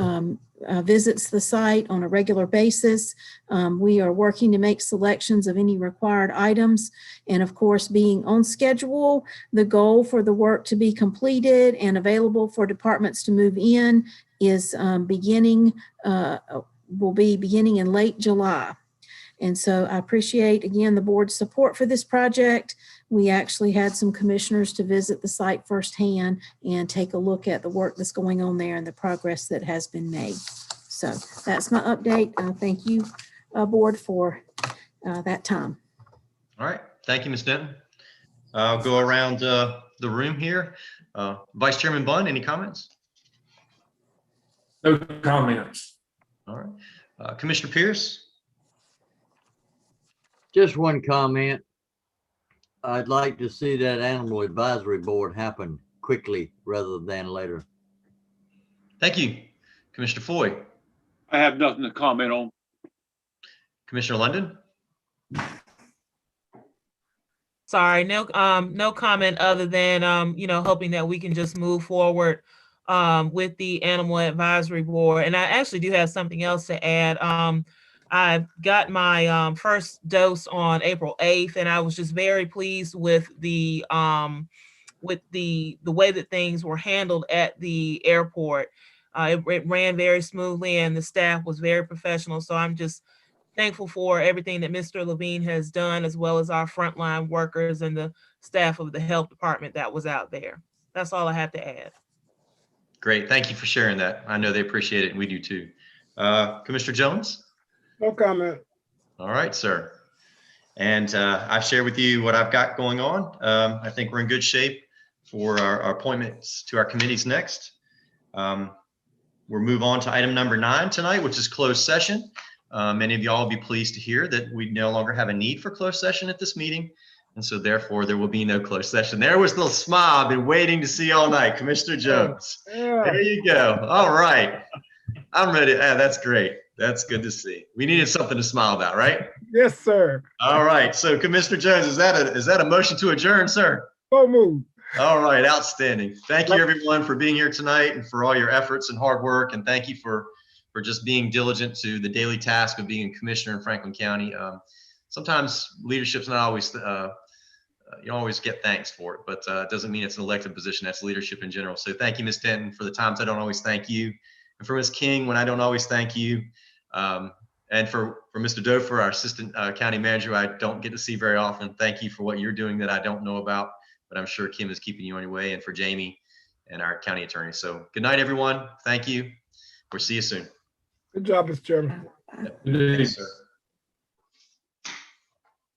the site on a regular basis. We are working to make selections of any required items, and of course, being on schedule, the goal for the work to be completed and available for departments to move in is will be beginning in late July. And so I appreciate, again, the board's support for this project. We actually had some commissioners to visit the site firsthand and take a look at the work that's going on there and the progress that has been made. So that's my update. Thank you, board, for that time. All right. Thank you, Ms. Denton. I'll go around the room here. Vice Chairman Bunn, any comments? No comments. All right. Commissioner Pierce? Just one comment. I'd like to see that animal advisory board happen quickly rather than later. Thank you. Commissioner Foy? I have nothing to comment on. Commissioner London? Sorry, no comment other than, hoping that we can just move forward with the Animal Advisory Board. And I actually do have something else to add. I got my first dose on April 8th, and I was just very pleased with the way that things were handled at the airport. It ran very smoothly, and the staff was very professional. So I'm just thankful for everything that Mr. Levine has done, as well as our frontline workers and the staff of the health department that was out there. That's all I have to add. Great. Thank you for sharing that. I know they appreciate it, and we do too. Commissioner Jones? No comment. All right, sir. And I've shared with you what I've got going on. I think we're in good shape for our appointments to our committees next. We'll move on to item number 9 tonight, which is closed session. Many of y'all will be pleased to hear that we no longer have a need for closed session at this meeting. And so therefore there will be no closed session. There was the little smile I've been waiting to see all night, Commissioner Jones. Yeah. There you go. All right. I'm ready. That's great. That's good to see. We needed something to smile about, right? Yes, sir. All right. So Commissioner Jones, is that a motion to adjourn, sir? So moved. All right. Outstanding. Thank you everyone for being here tonight and for all your efforts and hard work. And thank you for just being diligent to the daily task of being a commissioner in Franklin County. Sometimes leadership's not always, you don't always get thanks for it, but it doesn't mean it's an elected position. That's leadership in general. So thank you, Ms. Denton, for the times I don't always thank you. And for Ms. King, when I don't always thank you. And for Mr. Dofer, our assistant county manager, I don't get to see very often. Thank you for what you're doing that I don't know about, but I'm sure Kim is keeping you on your way. And for Jamie and our county attorney. So good night, everyone. Thank you. We'll see you soon. Good job, Mr. Chairman. Thanks, sir.